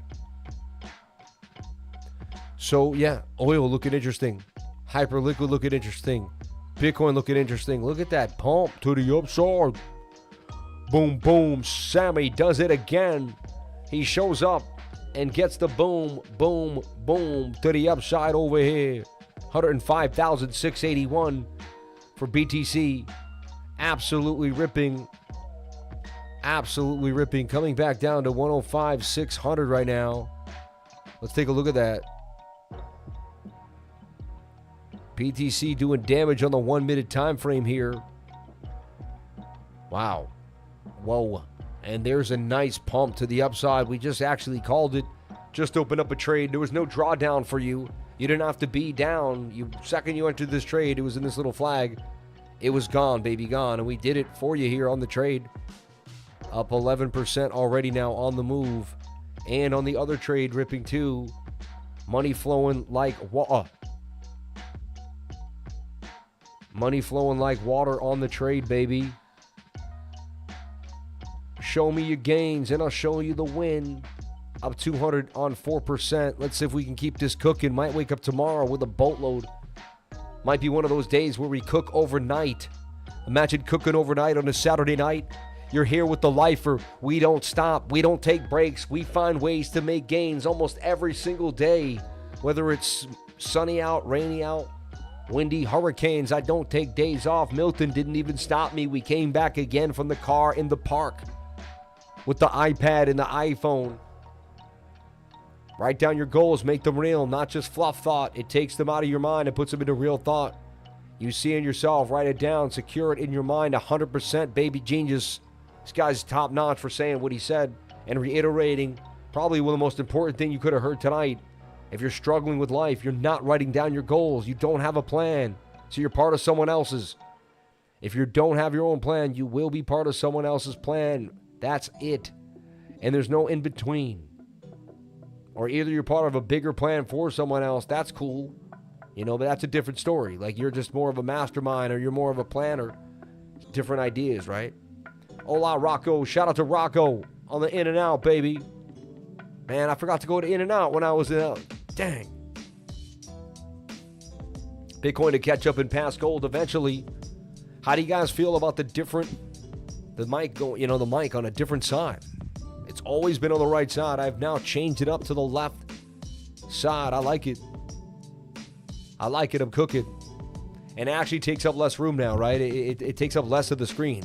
So, yeah, oil looking interesting. Hyperliquid looking interesting. Bitcoin looking interesting. Look at that pump to the upside. Boom, boom. Sammy does it again. He shows up and gets the boom, boom, boom to the upside over here. 105,681 for BTC. Absolutely ripping. Absolutely ripping. Coming back down to 105,600 right now. Let's take a look at that. BTC doing damage on the 1 minute time frame here. Wow. Whoa. And there's a nice pump to the upside. We just actually called it. Just opened up a trade. There was no drawdown for you. You didn't have to be down. Second you entered this trade, it was in this little flag. It was gone, baby, gone. And we did it for you here on the trade. Up 11% already now on the move. And on the other trade, ripping too. Money flowing like water. Money flowing like water on the trade, baby. Show me your gains, and I'll show you the win. Up 200 on 4%. Let's see if we can keep this cooking. Might wake up tomorrow with a boatload. Might be one of those days where we cook overnight. Imagine cooking overnight on a Saturday night. You're here with the lifer. We don't stop. We don't take breaks. We find ways to make gains almost every single day. Whether it's sunny out, rainy out, windy, hurricanes. I don't take days off. Milton didn't even stop me. We came back again from the car in the park with the iPad and the iPhone. Write down your goals. Make them real, not just fluff thought. It takes them out of your mind and puts them into real thought. You see in yourself. Write it down. Secure it in your mind. 100% baby genius. This guy's top notch for saying what he said and reiterating probably one of the most important thing you could have heard tonight. If you're struggling with life, you're not writing down your goals. You don't have a plan, so you're part of someone else's. If you don't have your own plan, you will be part of someone else's plan. That's it. And there's no in between. Or either you're part of a bigger plan for someone else. That's cool. But that's a different story. Like you're just more of a mastermind or you're more of a planner. Different ideas, right? Hola, Rocco. Shout out to Rocco on the in and out, baby. Man, I forgot to go to in and out when I was in. Dang. Bitcoin to catch up and pass gold eventually. How do you guys feel about the mic going, the mic on a different side? It's always been on the right side. I've now changed it up to the left side. I like it. I'm cooking. And it actually takes up less room now, right? It takes up less of the screen.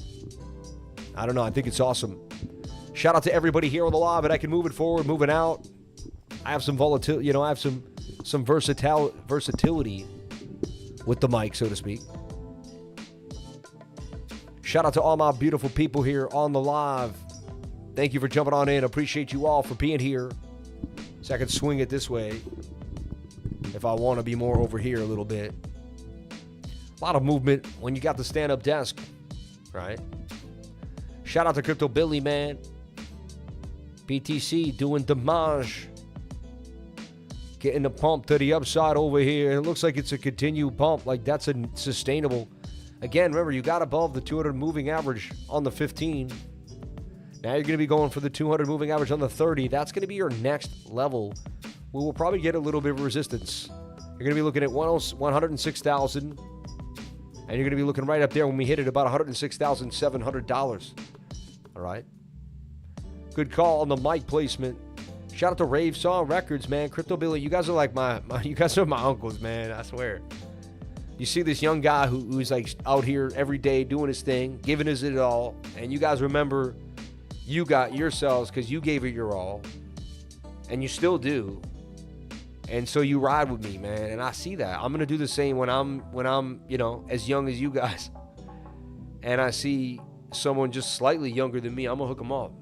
I don't know. I think it's awesome. Shout out to everybody here on the live, and I can move it forward, move it out. I have some volatility, you know, I have some versatility with the mic, so to speak. Shout out to all my beautiful people here on the live. Thank you for jumping on in. Appreciate you all for being here. So I can swing it this way if I want to be more over here a little bit. A lot of movement when you got the stand-up desk, right? Shout out to Crypto Billy, man. BTC doing damage. Getting the pump to the upside over here. It looks like it's a continued pump. Like that's a sustainable. Again, remember, you got above the 200 moving average on the 15. Now you're going to be going for the 200 moving average on the 30. That's going to be your next level. We will probably get a little bit of resistance. You're going to be looking at 106,000. And you're going to be looking right up there when we hit it about $106,700. All right. Good call on the mic placement. Shout out to Rave Song Records, man. Crypto Billy, you guys are like you guys are my uncles, man. I swear. You see this young guy who's like out here every day doing his thing, giving his it all, and you guys remember you got yourselves because you gave it your all, and you still do, and so you ride with me, man. And I see that. I'm gonna do the same when I'm you know, as young as you guys, and I see someone just slightly younger than me. I'm gonna hook them up.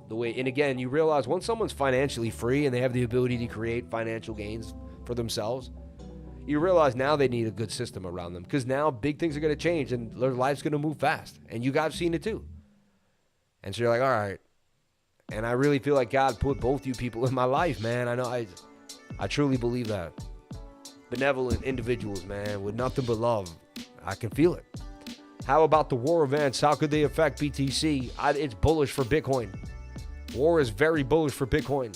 The way, and again, you realize once someone's financially free and they have the ability to create financial gains for themselves, you realize now they need a good system around them, because now big things are going to change and their life's going to move fast. And you guys have seen it too. And so you're like, all right. And I really feel like God put both you people in my life, man. I know I truly believe that. Benevolent individuals, man, with nothing but love. I can feel it. How about the war events? How could they affect BTC? It's bullish for Bitcoin. War is very bullish for Bitcoin.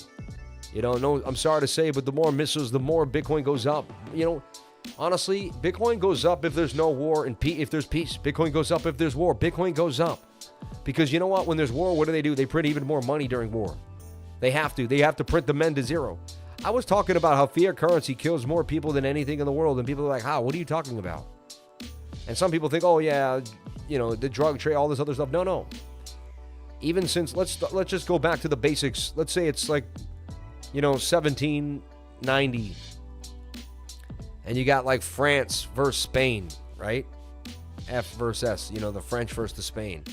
You know, no, I'm sorry to say, but the more missiles, the more Bitcoin goes up. You know, honestly, Bitcoin goes up if there's no war and if there's peace. Bitcoin goes up if there's war. Bitcoin goes up. Because you know what? When there's war, what do? They print even more money during war. They have to. They have to print the men to zero. I was talking about how fiat currency kills more people than anything in the world. And people are like, how? What are you talking about? And some people think, oh, yeah, you know, the drug trade, all this other stuff. No. Even since, let's just go back to the basics. Let's say it's like, you know, 1790. And you got like France versus Spain, right? F versus S, you know, the French versus Spain.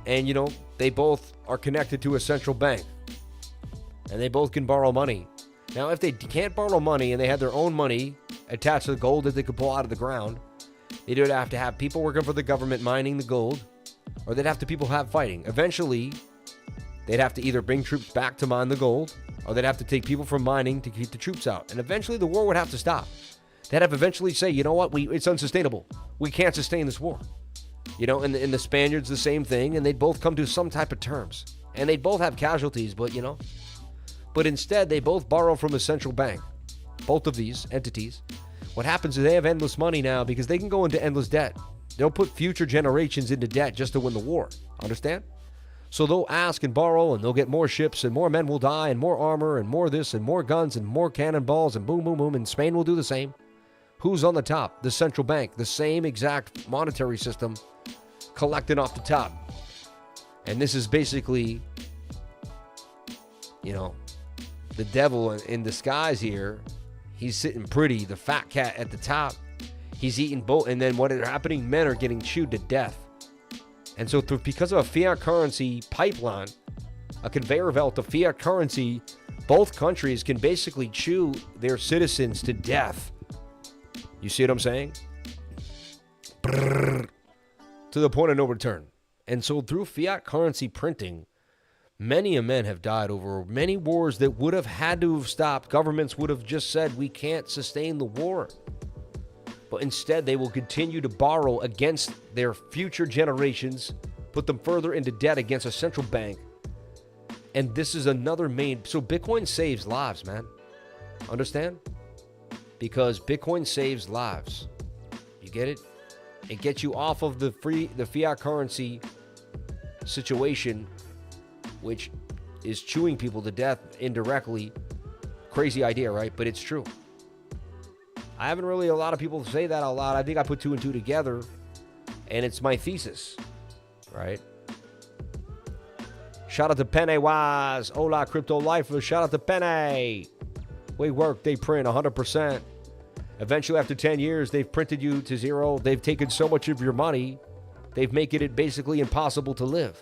And, you know, they both are connected to a central bank. And they both can borrow money. Now, if they can't borrow money and they had their own money attached to the gold that they could pull out of the ground, they'd have to have people working for the government mining the gold, or they'd have to people have fighting. Eventually, they'd have to either bring troops back to mine the gold, or they'd have to take people from mining to keep the troops out. And eventually the war would have to stop. They'd have to eventually say, you know what, it's unsustainable. We can't sustain this war. You know, and the Spaniards, the same thing, and they'd both come to some type of terms. And they'd both have casualties, but, you know. But instead, they both borrow from a central bank. Both of these entities. What happens is they have endless money now because they can go into endless debt. They'll put future generations into debt just to win the war. Understand? So they'll ask and borrow, and they'll get more ships, and more men will die, and more armor, and more this, and more guns, and more cannonballs, and boom, boom, boom. And Spain will do the same. Who's on the top? The central bank. The same exact monetary system collecting off the top. And this is basically, you know, the devil in disguise here. He's sitting pretty, the fat cat at the top. He's eating both, and then what is happening? Men are getting chewed to death. And so because of a fiat currency pipeline, a conveyor belt of fiat currency, both countries can basically chew their citizens to death. You see what I'm saying? Brrr, to the point of no return. And so through fiat currency printing, many men have died over many wars that would have had to have stopped. Governments would have just said, we can't sustain the war. But instead, they will continue to borrow against their future generations, put them further into debt against a central bank. And this is another main... So Bitcoin saves lives, man. Understand? Because Bitcoin saves lives. You get it? It gets you off of the fiat currency situation, which is chewing people to death indirectly. Crazy idea, right? But it's true. I haven't really a lot of people say that out loud. I think I put two and two together, and it's my thesis, right? Shout out to Penne Wise. Hola, Crypto Lifer. Shout out to Penne. We work, they print 100%. Eventually, after 10 years, they've printed you to zero. They've taken so much of your money, they've made it basically impossible to live.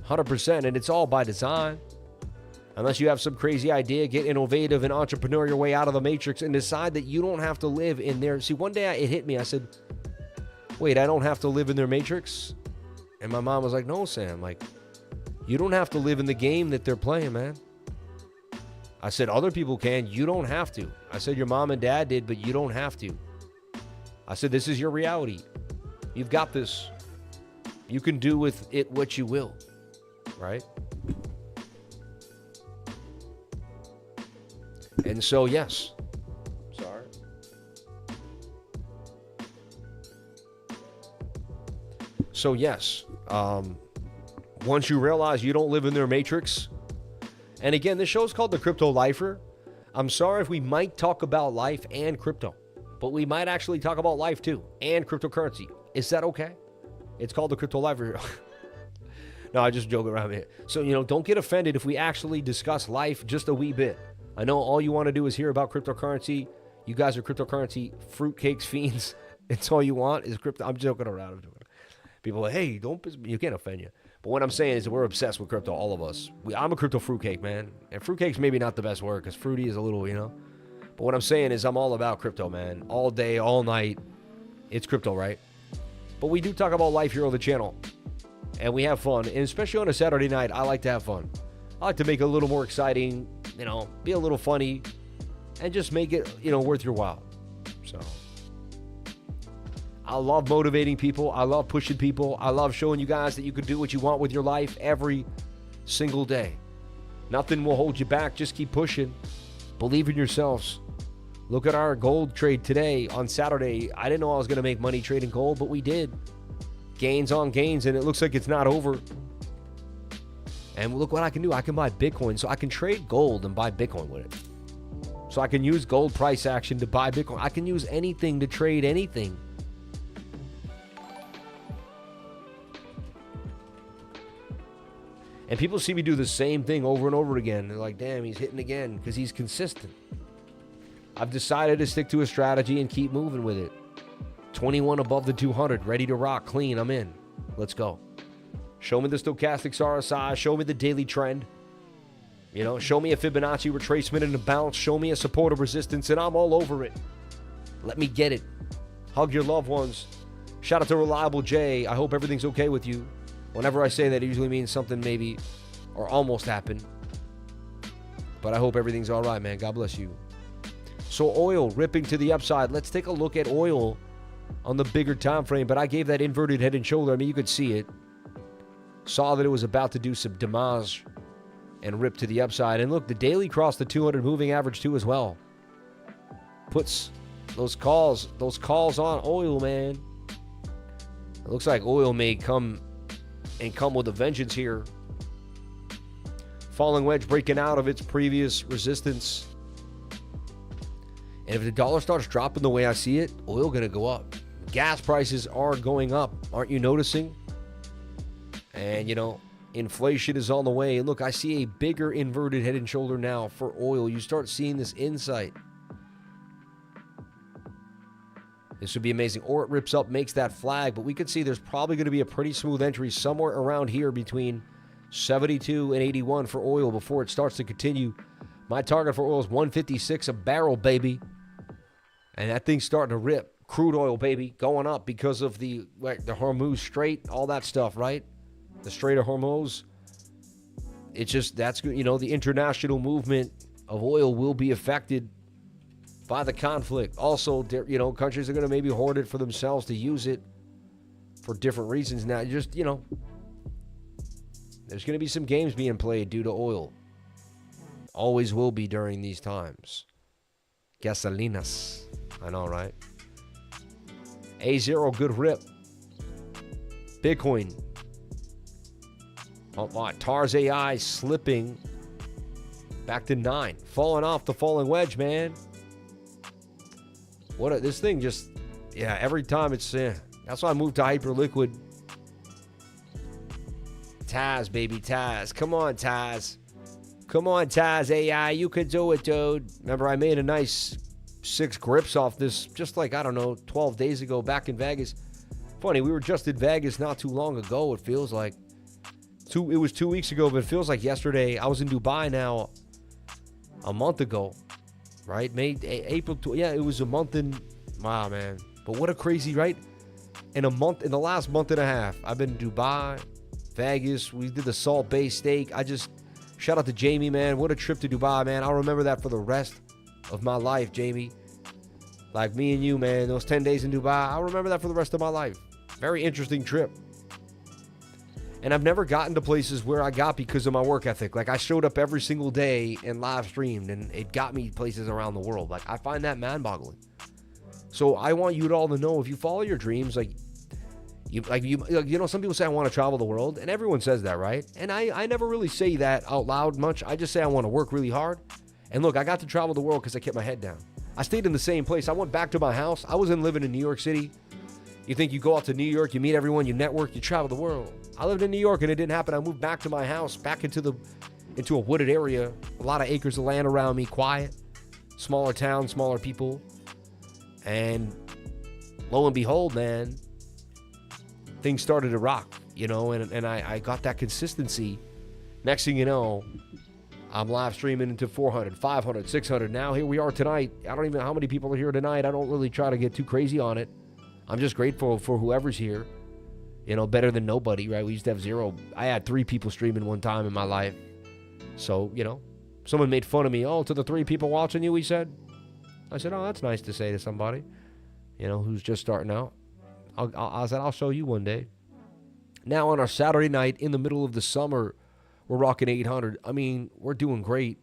100%, and it's all by design. Unless you have some crazy idea, get innovative and entrepreneur your way out of the matrix and decide that you don't have to live in there. See, one day it hit me. I said, wait, I don't have to live in their matrix? And my mom was like, no, Sam. Like, you don't have to live in the game that they're playing, man. I said, other people can. You don't have to. I said, your mom and dad did, but you don't have to. I said, this is your reality. You've got this. You can do with it what you will, right? And so, yes. Sorry. So, yes. Once you realize you don't live in their matrix, and again, this show is called The Crypto Lifer. I'm sorry if we might talk about life and crypto, but we might actually talk about life too, and cryptocurrency. Is that okay? It's called The Crypto Lifer. No, I just joke around here. So, don't get offended if we actually discuss life just a wee bit. I know all you want to do is hear about cryptocurrency. You guys are cryptocurrency fruitcakes fiends. It's all you want is crypto. I'm joking around. People are like, hey, you can't offend you. But what I'm saying is we're obsessed with crypto, all of us. I'm a crypto fruitcake, man. And fruitcake's maybe not the best word because fruity is a little, But what I'm saying is I'm all about crypto, man. All day, all night. It's crypto, right? But we do talk about life here on the channel. And we have fun. And especially on a Saturday night, I like to have fun. I like to make it a little more exciting, be a little funny, and just make it, worth your while. So, I love motivating people. I love pushing people. I love showing you guys that you can do what you want with your life every single day. Nothing will hold you back. Just keep pushing. Believe in yourselves. Look at our gold trade today on Saturday. I didn't know I was going to make money trading gold, but we did. Gains on gains, and it looks like it's not over. And look what I can do. I can buy Bitcoin. So I can trade gold and buy Bitcoin with it. So I can use gold price action to buy Bitcoin. I can use anything to trade anything. And people see me do the same thing over and over again. They're like, damn, he's hitting again because he's consistent. I've decided to stick to a strategy and keep moving with it. 21 above the 200, ready to rock, clean. I'm in. Let's go. Show me the stochastics RSI. Show me the daily trend. Show me a Fibonacci retracement and a bounce. Show me a support of resistance, and I'm all over it. Let me get it. Hug your loved ones. Shout out to Reliable J. I hope everything's okay with you. Whenever I say that, it usually means something maybe or almost happened. But I hope everything's all right, man. God bless you. So oil ripping to the upside. Let's take a look at oil on the bigger time frame. But I gave that inverted head and shoulder. I mean, you could see it. Saw that it was about to do some damage and rip to the upside. And look, the daily crossed the 200 moving average too as well. Puts those calls on oil, man. It looks like oil may come with a vengeance here. Falling wedge breaking out of its previous resistance. And if the dollar starts dropping the way I see it, oil going to go up. Gas prices are going up. Aren't you noticing? And, inflation is on the way. And look, I see a bigger inverted head and shoulder now for oil. You start seeing this insight. This would be amazing. Or it rips up, makes that flag. But we could see there's probably going to be a pretty smooth entry somewhere around here between 72 and 81 for oil before it starts to continue. My target for oil is 156 a barrel, baby. And that thing's starting to rip. Crude oil, baby, going up because of the Hormuz Strait, all that stuff, right? The Strait of Hormuz. It's just, that's, the international movement of oil will be affected by the conflict. Also, countries are going to maybe hoard it for themselves to use it for different reasons. Now, just, there's going to be some games being played due to oil. Always will be during these times. Gasolinas. I know, right? A0, good rip. Bitcoin. TARS AI slipping back to 9. Falling off the falling wedge, man. This thing just, yeah, every time it's, that's why I moved to Hyperliquid. Taz, baby, Taz. Come on, Taz. Come on, Taz AI, you could do it, dude. Remember, I made a nice 6 grips off this just like, I don't know, 12 days ago back in Vegas. Funny, we were just in Vegas not too long ago, it feels like. It was 2 weeks ago, but it feels like yesterday. I was in Dubai now a month ago, right? April, yeah, it was a month in, wow, man. But what a crazy, right? In the last month and a half, I've been in Dubai, Vegas. We did the Salt Bay steak. Shout out to Jamie, man. What a trip to Dubai, man. I'll remember that for the rest of my life, Jamie. Like me and you, man. Those 10 days in Dubai, I'll remember that for the rest of my life. Very interesting trip. And I've never gotten to places where I got because of my work ethic. Like, I showed up every single day and live streamed, and it got me places around the world. Like, I find that mind-boggling. So I want you all to know, if you follow your dreams, you know, some people say, I want to travel the world, and everyone says that, right? And I never really say that out loud much. I just say I want to work really hard. And look, I got to travel the world because I kept my head down. I stayed in the same place. I went back to my house. I wasn't living in New York City. You think you go out to New York, you meet everyone, you network, you travel the world. I lived in New York and it didn't happen. I moved back to my house, back into a wooded area, a lot of acres of land around me, quiet, smaller town, smaller people. And lo and behold, man, things started to rock, you know, and I got that consistency. Next thing you know, I'm live streaming into 400, 500, 600. Now here we are tonight. I don't even know how many people are here tonight. I don't really try to get too crazy on it. I'm just grateful for whoever's here. You know, better than nobody, right? We used to have 0. I had 3 people streaming one time in my life. So, you know, someone made fun of me. Oh, to the 3 people watching you, he said. I said, oh, that's nice to say to somebody, you know, who's just starting out. I said, I'll show you one day. Now on our Saturday night in the middle of the summer, we're rocking 800. I mean, we're doing great.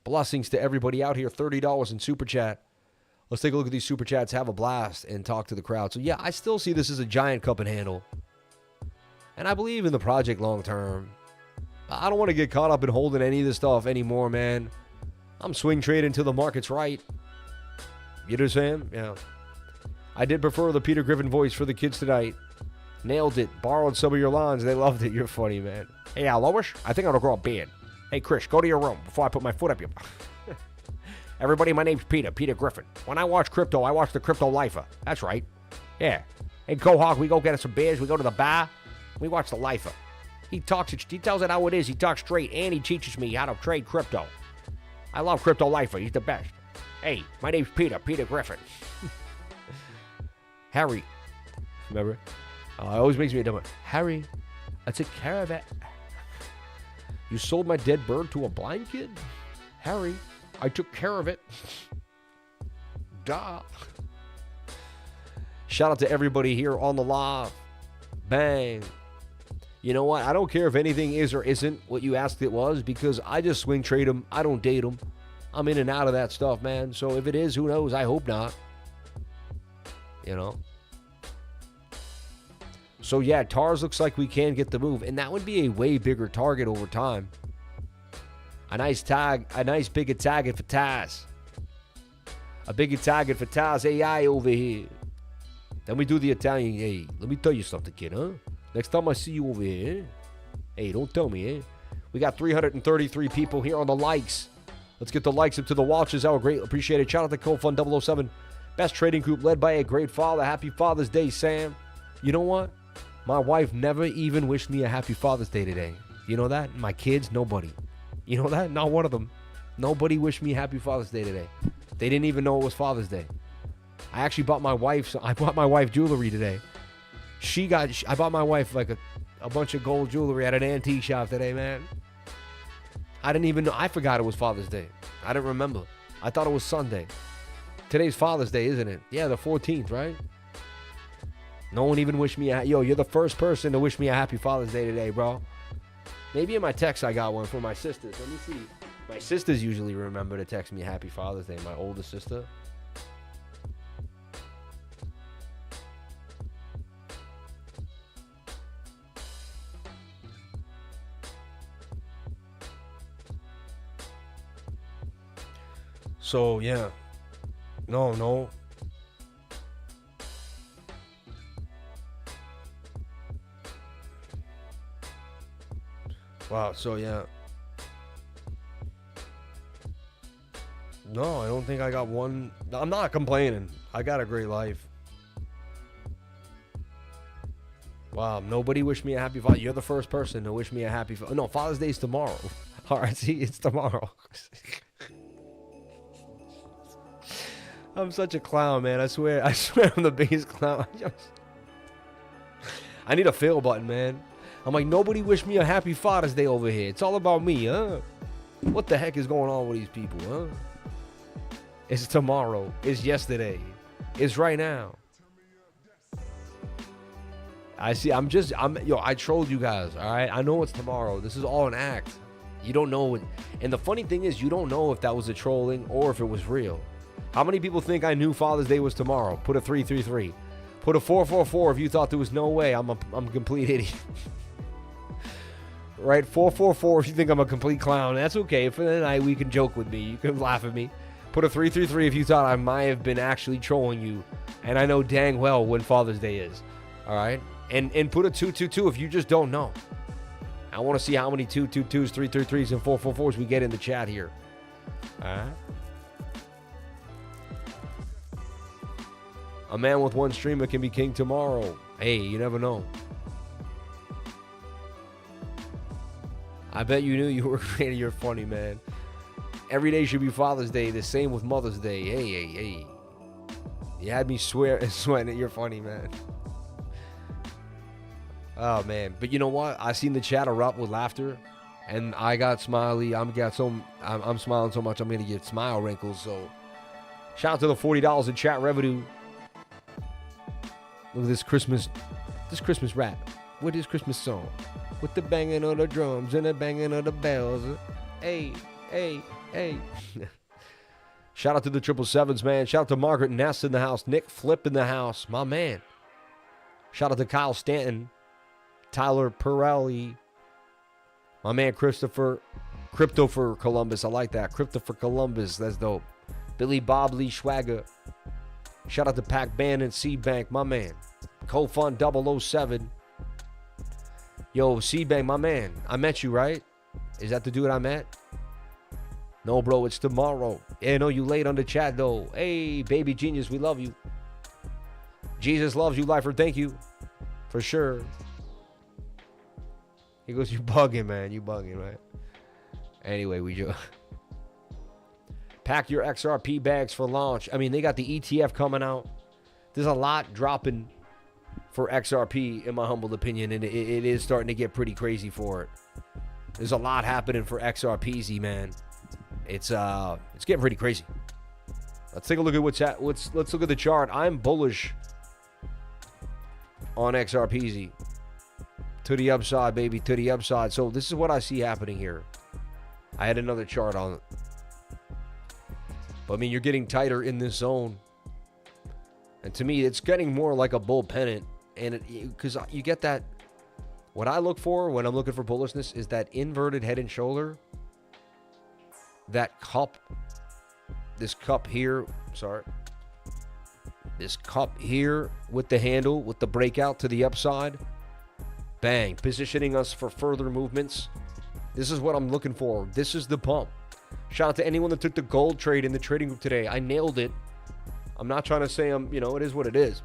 Blessings to everybody out here. $30 in Super Chat. Let's take a look at these Super Chats, have a blast, and talk to the crowd. So, yeah, I still see this as a giant cup and handle. And I believe in the project long term. I don't want to get caught up in holding any of this stuff anymore, man. I'm swing trading till the market's right. You know what I'm saying? Yeah. I did prefer the Peter Griffin voice for the kids tonight. Nailed it. Borrowed some of your lines. They loved it. You're funny, man. Hey, Lois, I think I'm going to go to bed. Hey, Chris, go to your room before I put my foot up your... Everybody, my name's Peter Griffin. When I watch crypto, I watch the Crypto Lifer. That's right. Yeah. Hey, Cohawk, we go get us some beers. We go to the bar. We watch the Lifer. He tells it how it is. He talks straight, and he teaches me how to trade crypto. I love Crypto Lifer. He's the best. Hey, my name's Peter Griffin. Harry. Remember? It always makes me dumb. Harry, I took care of it. You sold my dead bird to a blind kid? Harry, I took care of it. Duh. Shout out to everybody here on the live. Bang. You know what? I don't care if anything is or isn't what you asked it was, because I just swing trade them. I don't date them. I'm in and out of that stuff, man. So if it is, who knows? I hope not. You know? So yeah, TARS looks like we can get the move, and that would be a way bigger target over time. A nice bigger target for Taz. A bigger target for Taz AI over here. Then we do the Italian. Hey, let me tell you something, kid, huh? Next time I see you over here, hey, don't tell me, eh? We got 333 people here on the likes. Let's get the likes up to the watches. I would greatly appreciate it. Shout out to CoFund 007. Best trading group led by a great father. Happy Father's Day, Sam. You know what? My wife never even wished me a happy Father's Day today. You know that? My kids, nobody. You know that? Not one of them. Nobody wished me happy Father's Day today. They didn't even know it was Father's Day. I actually bought my wife jewelry today. I bought my wife like a bunch of gold jewelry at an antique shop today, man. I didn't even know. I forgot it was Father's Day. I didn't remember. I thought it was Sunday. Today's Father's Day, isn't it? Yeah, the 14th, right? No one even wished me yo, you're the first person to wish me a happy Father's Day today, bro. Maybe in my text I got one from my sisters. Let me see. My sisters usually remember to text me happy Father's Day, my oldest sister. So, yeah. No. Wow, so yeah. No, I don't think I got one. I'm not complaining. I got a great life. Wow, nobody wished me a happy Father. You're the first person to wish me a happy Father. No, Father's Day's tomorrow. All right, see, it's tomorrow. I'm such a clown, man. I swear I'm the biggest clown. I need a fail button, man. I'm like, nobody wished me a happy Father's Day over here. It's all about me, huh? What the heck is going on with these people, huh? It's tomorrow. It's yesterday. It's right now. I trolled you guys, all right? I know it's tomorrow. This is all an act. You don't know it. And the funny thing is, you don't know if that was a trolling or if it was real. How many people think I knew Father's Day was tomorrow? Put a 333. Put a 444 if you thought there was no way. I'm a complete idiot. Right? 444 if you think I'm a complete clown. That's okay. For the night, we can joke with me. You can laugh at me. Put a 333 if you thought I might have been actually trolling you. And I know dang well when Father's Day is. All right? And put a 222 if you just don't know. I want to see how many 222s, 333s, and 444s we get in the chat here. All right? A man with one streamer can be king tomorrow. Hey, you never know. I bet you knew you were great. You're funny, man. Every day should be Father's Day. The same with Mother's Day. Hey. You had me sweating. You're funny, man. Oh, man. But you know what? I seen the chat erupt with laughter, and I got smiley. I'm smiling so much I'm going to get smile wrinkles. So shout out to the $40 in chat revenue. Look at this Christmas rap. With this Christmas song. With the banging of the drums and the banging of the bells. Hey. Shout out to the 777s, man. Shout out to Margaret Ness in the house. Nick Flip in the house. My man. Shout out to Kyle Stanton. Tyler Pirelli. My man Crypto for Columbus. I like that. Crypto for Columbus. That's dope. Billy Bob Lee Schwager. Shout out to Pac Band and Seed Bank. My man. Cofund 007. Yo, Seed Bank, my man. I met you, right? Is that the dude I met? No, bro, it's tomorrow. Yeah, no, you late on the chat, though. Hey, baby genius, we love you. Jesus loves you, lifer. Thank you. For sure. He goes, you bugging, man. You bugging, right? Anyway, we just... Pack your XRP bags for launch. I mean, they got the ETF coming out. There's a lot dropping for XRP, in my humble opinion, and it is starting to get pretty crazy for it. There's a lot happening for XRPZ, man. It's getting pretty crazy. Let's take a look at let's look at the chart. I'm bullish on XRPZ. To the upside, baby, to the upside. So this is what I see happening here. I had another chart on it. But I mean, you're getting tighter in this zone. And to me, it's getting more like a bull pennant. And because you get that, what I look for when I'm looking for bullishness is that inverted head and shoulder. That cup, this cup here, this cup here with the handle, with the breakout to the upside. Bang, positioning us for further movements. This is what I'm looking for. This is the pump. Shout out to anyone that took the gold trade in the trading group today. I nailed it. I'm not trying to say it is what it is.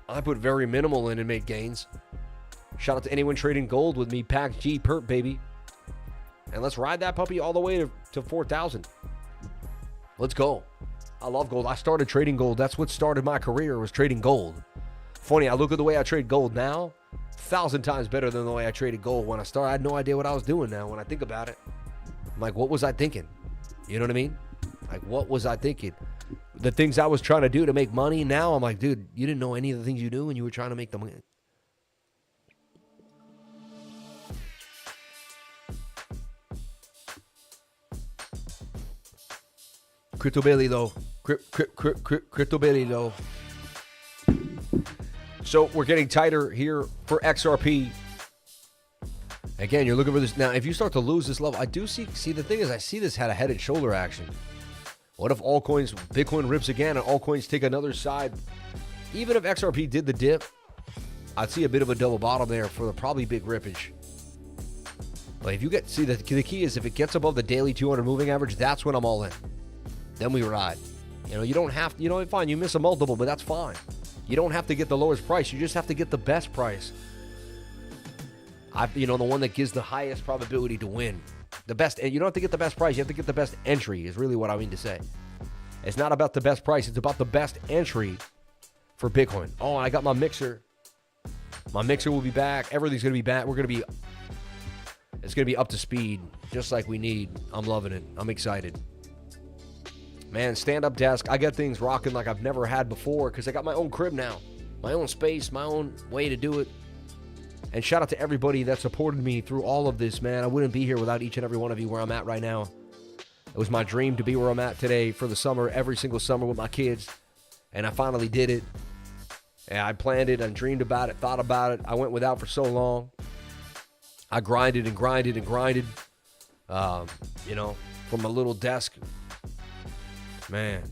I put very minimal in and made gains. Shout out to anyone trading gold with me. PAXG perp, baby. And let's ride that puppy all the way to 4,000. Let's go. I love gold. I started trading gold. That's what started my career, was trading gold. Funny, I look at the way I trade gold now, 1,000 times better than the way I traded gold when I started. I had no idea what I was doing now when I think about it. I'm like, what was I thinking? You know what I mean? Like, what was I thinking? The things I was trying to do to make money, now I'm like, dude, you didn't know any of the things you do when you were trying to make the money. Crypto Bailey, though. Crypto Bailey, though. So we're getting tighter here for XRP. Again, you're looking for this. Now, if you start to lose this level, I do see the thing is, I see this had a head and shoulder action. What if altcoins, Bitcoin rips again and altcoins take another side? Even if XRP did the dip, I'd see a bit of a double bottom there for the probably big rippage. But if you get, see, the key is if it gets above the daily 200 moving average, that's when I'm all in. Then we ride. You know, you don't have, you know, fine, you miss a multiple, but that's fine. You don't have to get the lowest price. You just have to get the best price. You know, the one that gives the highest probability to win. The best, and you don't have to get the best price. You have to get the best entry is really what I mean to say. It's not about the best price. It's about the best entry for Bitcoin. Oh, I got my mixer. My mixer will be back. Everything's going to be back. It's going to be up to speed, just like we need. I'm loving it. I'm excited. Man, stand-up desk. I got things rocking like I've never had before because I got my own crib now. My own space, my own way to do it. And shout out to everybody that supported me through all of this, man. I wouldn't be here without each and every one of you where I'm at right now. It was my dream to be where I'm at today for the summer, every single summer with my kids. And I finally did it. And I planned it and dreamed about it, thought about it. I went without for so long. I grinded and grinded and grinded, you know, from a little desk. Man,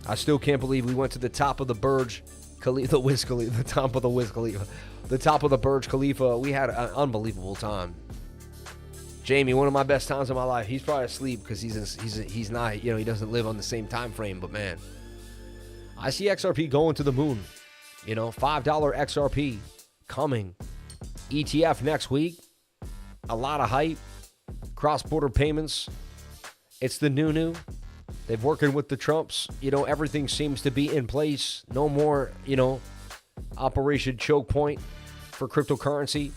I still can't believe we went to the top of the Burj Khalifa, the top of the Wiz Khalifa, the top of the Burj Khalifa. We had an unbelievable time. Jamie, one of my best times of my life. He's probably asleep because he's not, you know, he doesn't live on the same time frame. But man, I see XRP going to the moon. You know, $5 XRP coming. ETF next week. A lot of hype. Cross-border payments. It's the new. They've working with the Trumps. You know, everything seems to be in place. No more, you know, Operation Choke Point for cryptocurrency.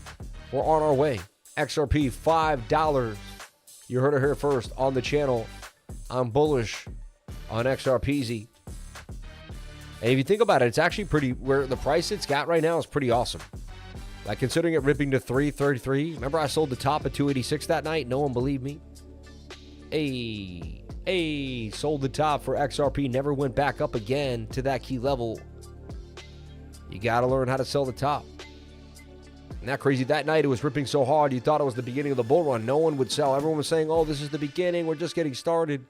We're on our way. XRP, $5. You heard it here first on the channel. I'm bullish on XRPZ. And if you think about it, it's actually pretty, where the price it's got right now is pretty awesome. Like considering it ripping to 333. Remember I sold the top at 286 that night? No one believed me. Hey, sold the top for XRP. Never went back up again to that key level. You got to learn how to sell the top. And that crazy, that night it was ripping so hard you thought it was the beginning of the bull run. No one would sell. Everyone was saying, oh, this is the beginning. We're just getting started.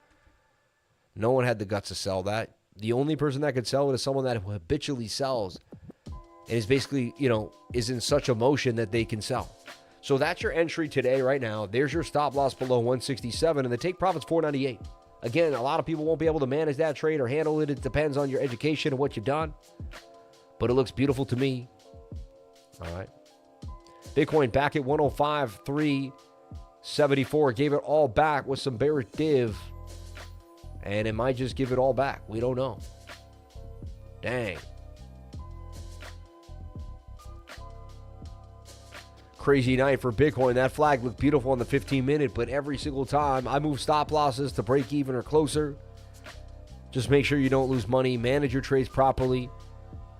No one had the guts to sell that. The only person that could sell it is someone that habitually sells and is basically, you know, is in such emotion that they can sell. So that's your entry today, right now. There's your stop loss below 167, and the take profit's 498. Again, a lot of people won't be able to manage that trade or handle it. It depends on your education and what you've done. But it looks beautiful to me. All right. Bitcoin back at 105,374. Gave it all back with some bearish div. And it might just give it all back. We don't know. Dang. Crazy night for Bitcoin. That flag looked beautiful on the 15-minute, but every single time I move stop losses to break even or closer. Just make sure you don't lose money. Manage your trades properly,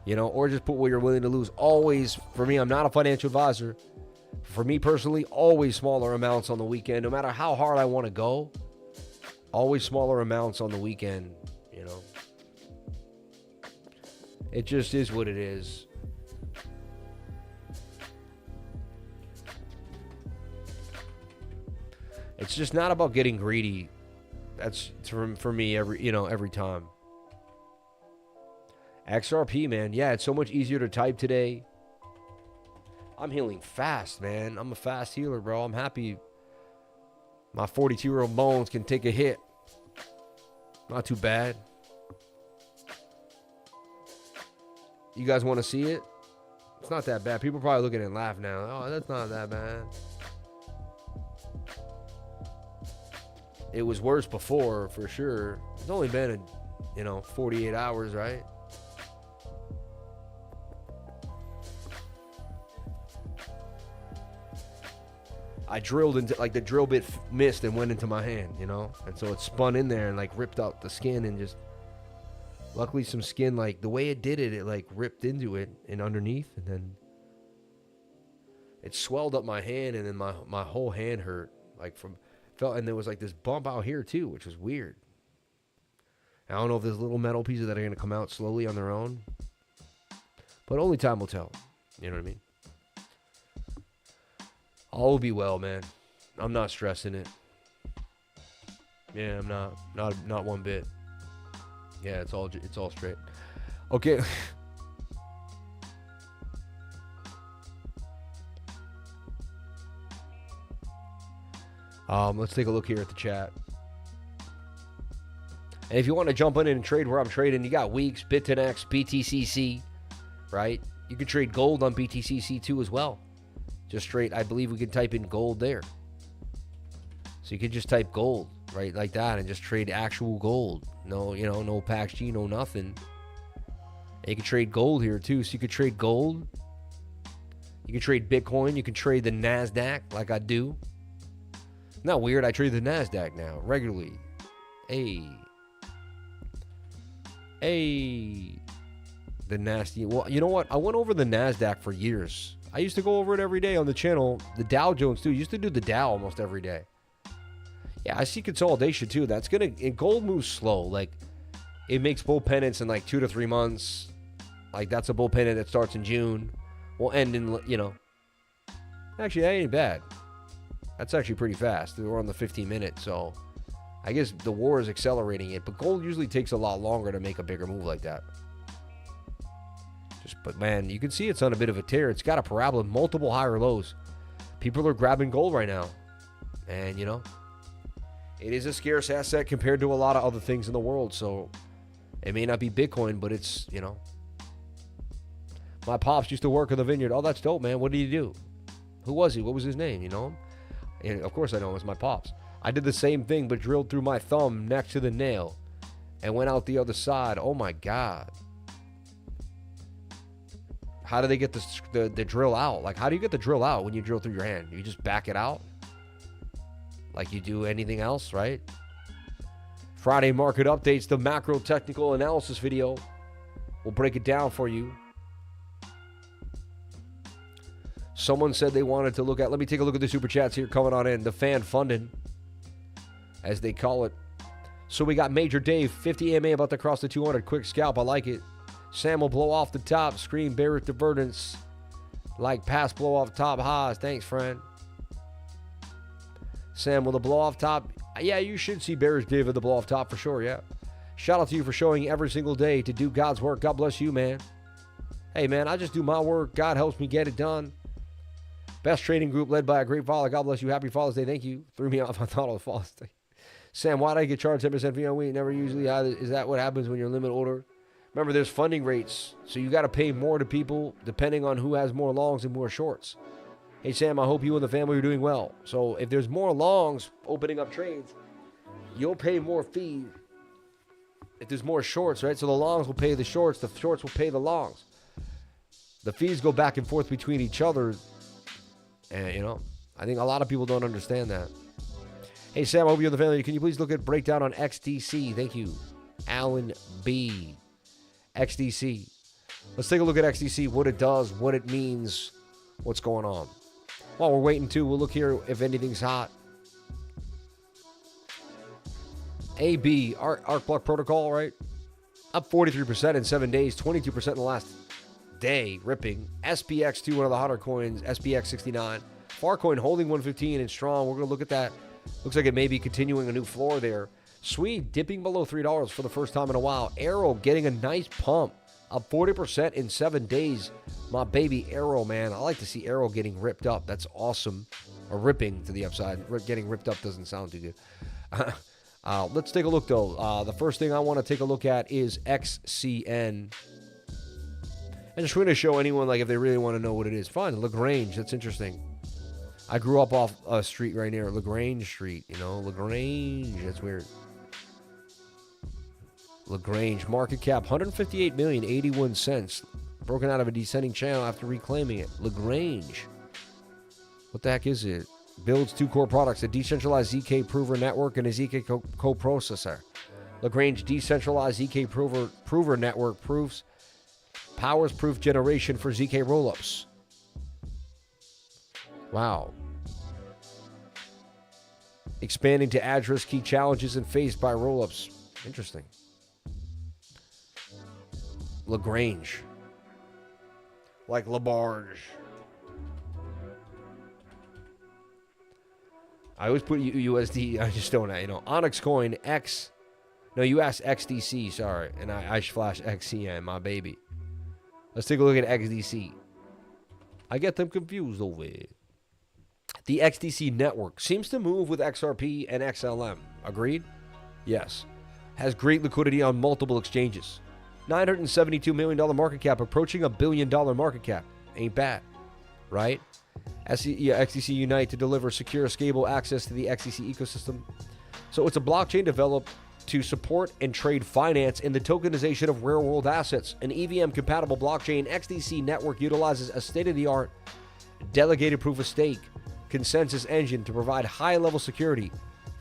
you know, or just put what you're willing to lose. Always, for me, I'm not a financial advisor. For me personally, always smaller amounts on the weekend. No matter how hard I want to go, always smaller amounts on the weekend, you know. It just is what it is. It's just not about getting greedy. That's for me every time. XRP, man. Yeah, it's so much easier to type today. I'm healing fast, man. I'm a fast healer, bro. I'm happy my 42-year-old bones can take a hit. Not too bad. You guys want to see it? It's not that bad. People are probably looking and laugh now. Oh, that's not that bad. It was worse before, for sure. It's only been, 48 hours, right? I drilled into, like, the drill bit missed and went into my hand, and so it spun in there and, like, ripped out the skin and just, luckily some skin, like, the way it did it, like, ripped into it and underneath, and then it swelled up my hand, and then my whole hand hurt, like, and there was, like, this bump out here, too, which was weird. I don't know if there's little metal pieces that are going to come out slowly on their own, but only time will tell, you know what I mean? All will be well, man. I'm not stressing it. Yeah, I'm not one bit. Yeah, it's all straight. Okay. Let's take a look here at the chat. And if you want to jump in and trade where I'm trading, you got Weeks, Bit10X, BTCC, right? You can trade gold on BTCC too as well. Just straight, I believe we can type in gold there. So you could just type gold, right, like that, and just trade actual gold. No, no PAXG, no nothing. And you can trade gold here too. So you could trade gold. You can trade Bitcoin. You can trade the NASDAQ like I do. Not weird. I trade the NASDAQ now regularly. Hey. The nasty. Well, you know what? I went over the NASDAQ for years. I used to go over it every day on the channel. The Dow Jones too. I used to do the Dow almost every day. Yeah, I see consolidation too. That's gonna. And gold moves slow. Like it makes bull pennants in like 2 to 3 months. Like that's a bull pennant that starts in June. Will end in, actually that ain't bad. That's actually pretty fast. We're on the 15-minute, so I guess the war is accelerating it. But gold usually takes a lot longer to make a bigger move like that. But man, you can see it's on a bit of a tear. It's got a parabola, multiple higher lows. People are grabbing gold right now, and it is a scarce asset compared to a lot of other things in the world. So it may not be Bitcoin, but it's My pops used to work in the vineyard. Oh, that's dope, man. What did he do? Who was he? What was his name? You know him? And of course I know him. It's my pops. I did the same thing, but drilled through my thumb next to the nail and went out the other side. Oh, my God. How do they get the drill out? Like, how do you get the drill out when you drill through your hand? You just back it out like you do anything else, right? Friday market updates, the macro technical analysis video. We'll break it down for you. Someone said they wanted to look at, let me take a look at the super chats here coming on in. The fan funding, as they call it. So we got Major Dave, 50 AMA about to cross the 200. Quick scalp, I like it. Sam will blow off the top. Screen bearish divergence. Like pass blow off top highs. Thanks, friend. Sam, will the blow off top? Yeah, you should see bearish div at the blow off top for sure, yeah. Shout out to you for showing every single day to do God's work. God bless you, man. Hey, man, I just do my work. God helps me get it done. Best trading group led by a great father. God bless you. Happy Father's Day. Thank you. Threw me off. I thought it was Father's Day. Sam, why did I get charged 10% fee on wheat? Never usually. Is that what happens when you're limit order? Remember, there's funding rates, so you got to pay more to people depending on who has more longs and more shorts. Hey, Sam, I hope you and the family are doing well. So if there's more longs opening up trades, you'll pay more fee. If there's more shorts, right? So the longs will pay the shorts will pay the longs. The fees go back and forth between each other. And, I think a lot of people don't understand that. Hey, Sam, I hope you and the family. Can you please look at breakdown on XDC? Thank you. Alan B. XDC. Let's take a look at XDC, what it does, what it means, what's going on. While we're waiting, too, we'll look here if anything's hot. AB, Arc Block Protocol, right? Up 43% in 7 days, 22% in the last day, ripping. SPX2, one of the hotter coins, SPX69. Farcoin holding 115 and strong. We're going to look at that. Looks like it may be continuing a new floor there. Swede dipping below $3 for the first time in a while. Arrow getting a nice pump, up 40% in 7 days. My baby Arrow, man. I like to see Arrow getting ripped up. That's awesome. Or ripping to the upside. Getting ripped up doesn't sound too good. Let's take a look, though. The first thing I want to take a look at is XCN. And just going to show anyone, like, if they really want to know what it is. Fine, Lagrange. That's interesting. I grew up off a street right near Lagrange Street. Lagrange. That's weird. Lagrange. Market cap, 158,081 cents. Broken out of a descending channel after reclaiming it. Lagrange. What the heck is it? Builds 2 core products, a decentralized ZK prover network and a ZK coprocessor. Lagrange decentralized ZK prover network powers proof generation for ZK rollups. Wow. Expanding to address key challenges and faced by rollups. Interesting. Lagrange. Like Labarge. I always put USD. I just don't know. Onyx Coin X. No, you asked XDC. Sorry. And I flash XCN, my baby. Let's take a look at XDC. I get them confused over here. The XDC network seems to move with XRP and XLM. Agreed? Yes. Has great liquidity on multiple exchanges. $972 million market cap, approaching $1 billion market cap. Ain't bad, right? XDC Unite to deliver secure, scalable access to the XDC ecosystem. So it's a blockchain developed to support and trade finance in the tokenization of real-world assets. An EVM-compatible blockchain, XDC network utilizes a state-of-the-art delegated proof-of-stake consensus engine to provide high-level security,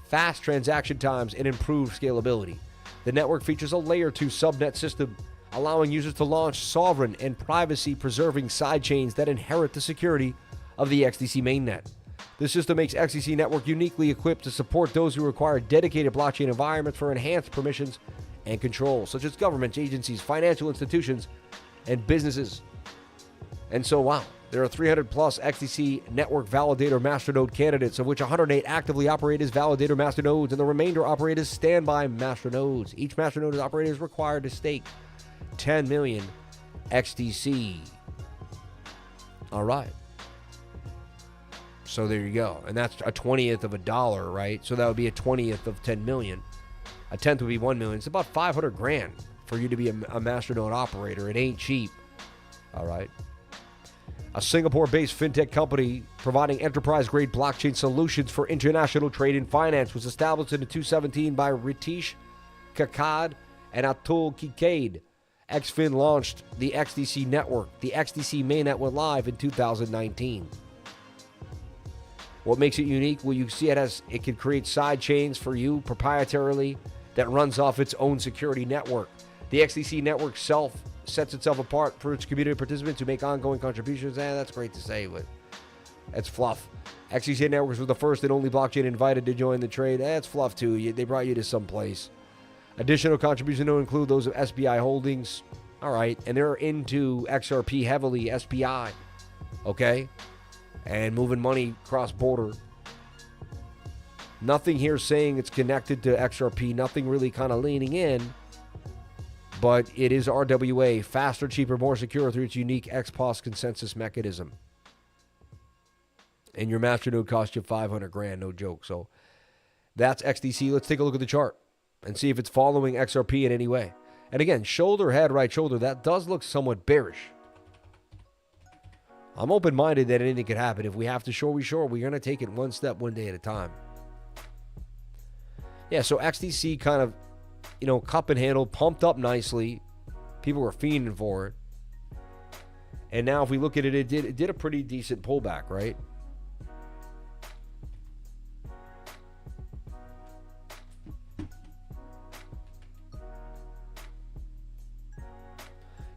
fast transaction times, and improved scalability. The network features a Layer 2 subnet system, allowing users to launch sovereign and privacy-preserving sidechains that inherit the security of the XDC mainnet. This system makes XDC Network uniquely equipped to support those who require dedicated blockchain environments for enhanced permissions and control, such as governments, agencies, financial institutions, and businesses. And so, wow, there are 300 plus XDC Network Validator Masternode candidates, of which 108 actively operate as Validator Masternodes, and the remainder operate as standby Masternodes. Each Masternode operator is required to stake 10 million XDC. All right. So there you go. And that's a 20th of $1, right? So that would be a 20th of 10 million. A 10th would be 1 million. It's about 500 grand for you to be a Masternode operator. It ain't cheap. All right. A Singapore-based fintech company providing enterprise-grade blockchain solutions for international trade and finance was established in 2017 by Ritesh Kakad and Atul Kikade. XFin launched the XDC network. The XDC mainnet went live in 2019. What makes it unique? Well, you see it can create side chains for you proprietarily that runs off its own security network. The XDC network sets itself apart for its community participants who make ongoing contributions. That's great to say, but that's fluff. XDC networks were the first and only blockchain invited to join the trade. That's fluff too. They brought you to some place. Additional contributions don't include those of SBI Holdings. All right, and they're into XRP heavily, SPI. Okay? And moving money cross-border. Nothing here saying it's connected to XRP. Nothing really kind of leaning in. But it is RWA, faster, cheaper, more secure through its unique XPOS consensus mechanism. And your Masternode costs you 500 grand, no joke. So that's XDC. Let's take a look at the chart and see if it's following XRP in any way. And again, shoulder, head, right shoulder, that does look somewhat bearish. I'm open-minded that anything could happen. If we have to short, we short. We're going to take it one step, one day at a time. Yeah, so XDC kind of, cup and handle, pumped up nicely. People were fiending for it. And now if we look at it, it did a pretty decent pullback, right?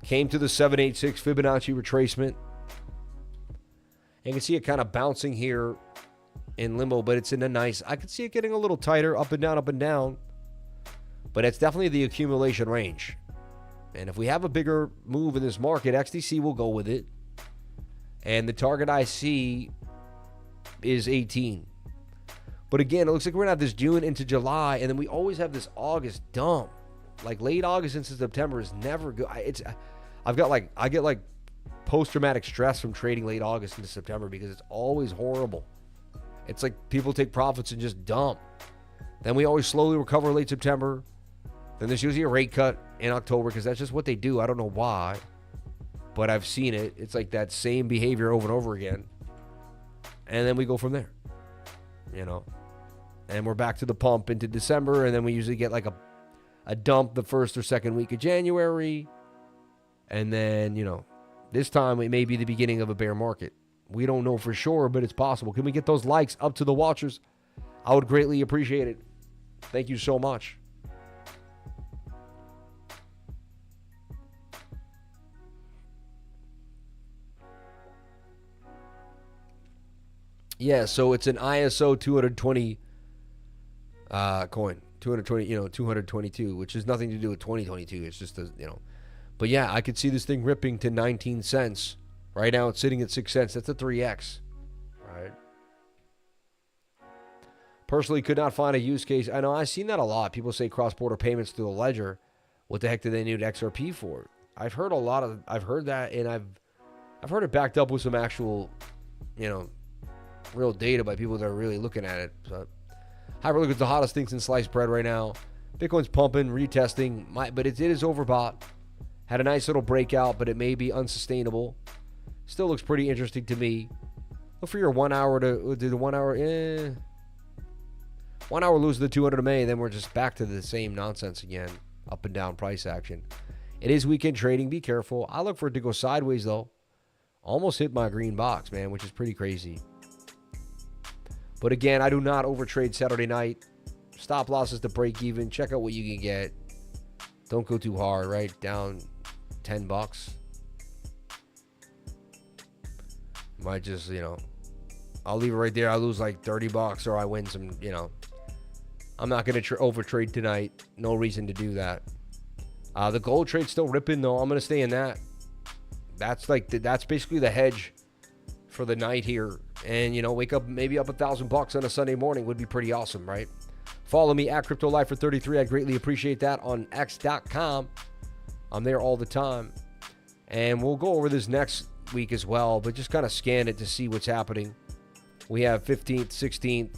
Came to the 786 Fibonacci retracement. You can see it kind of bouncing here in limbo, but it's in a nice... I could see it getting a little tighter, up and down, up and down. But it's definitely the accumulation range. And if we have a bigger move in this market, XDC will go with it. And the target I see is 18. But again, it looks like we're going to have this June into July, and then we always have this August dump. Like late August into September is never good. I get post-traumatic stress from trading late August into September because it's always horrible. It's like people take profits and just dump. Then we always slowly recover late September. Then there's usually a rate cut in October because that's just what they do. I don't know why, but I've seen it. It's like that same behavior over and over again. And then we go from there, And we're back to the pump into December, and then we usually get like a dump the first or second week of January. And then, this time it may be the beginning of a bear market. We don't know for sure, but it's possible. Can we get those likes up to the watchers? I would greatly appreciate it. Thank you so much. Yeah, so it's an ISO 220 coin. 222, which has nothing to do with 2022. It's just But yeah, I could see this thing ripping to 19 cents. Right now it's sitting at 6 cents. That's a 3x. Right? Personally, could not find a use case. I know I've seen that a lot. People say cross-border payments through the ledger. What the heck do they need XRP for? I've heard I've heard that, and I've heard it backed up with some actual, real data by people that are really looking at it. So, Hyperliquid's the hottest things in sliced bread right now. Bitcoin's pumping, retesting, but it is overbought. Had a nice little breakout, but it may be unsustainable. Still looks pretty interesting to me. Look for your 1 hour to do the 1 hour. 1 hour lose the 200 MA, then we're just back to the same nonsense again. Up and down price action. It is weekend trading. Be careful. I look for it to go sideways though. Almost hit my green box, man, which is pretty crazy. But again, I do not overtrade Saturday night. Stop losses to break even. Check out what you can get. Don't go too hard, right? Down $10. Might just, I'll leave it right there. I lose like $30 or I win some, I'm not going to overtrade tonight. No reason to do that. The gold trade's still ripping though. I'm going to stay in that. That's basically the hedge for the night here. And, wake up maybe up $1,000 on a Sunday morning would be pretty awesome, right? Follow me at CryptoLifer33. I'd greatly appreciate that on x.com. I'm there all the time. And we'll go over this next week as well, but just kind of scan it to see what's happening. We have 15th, 16th,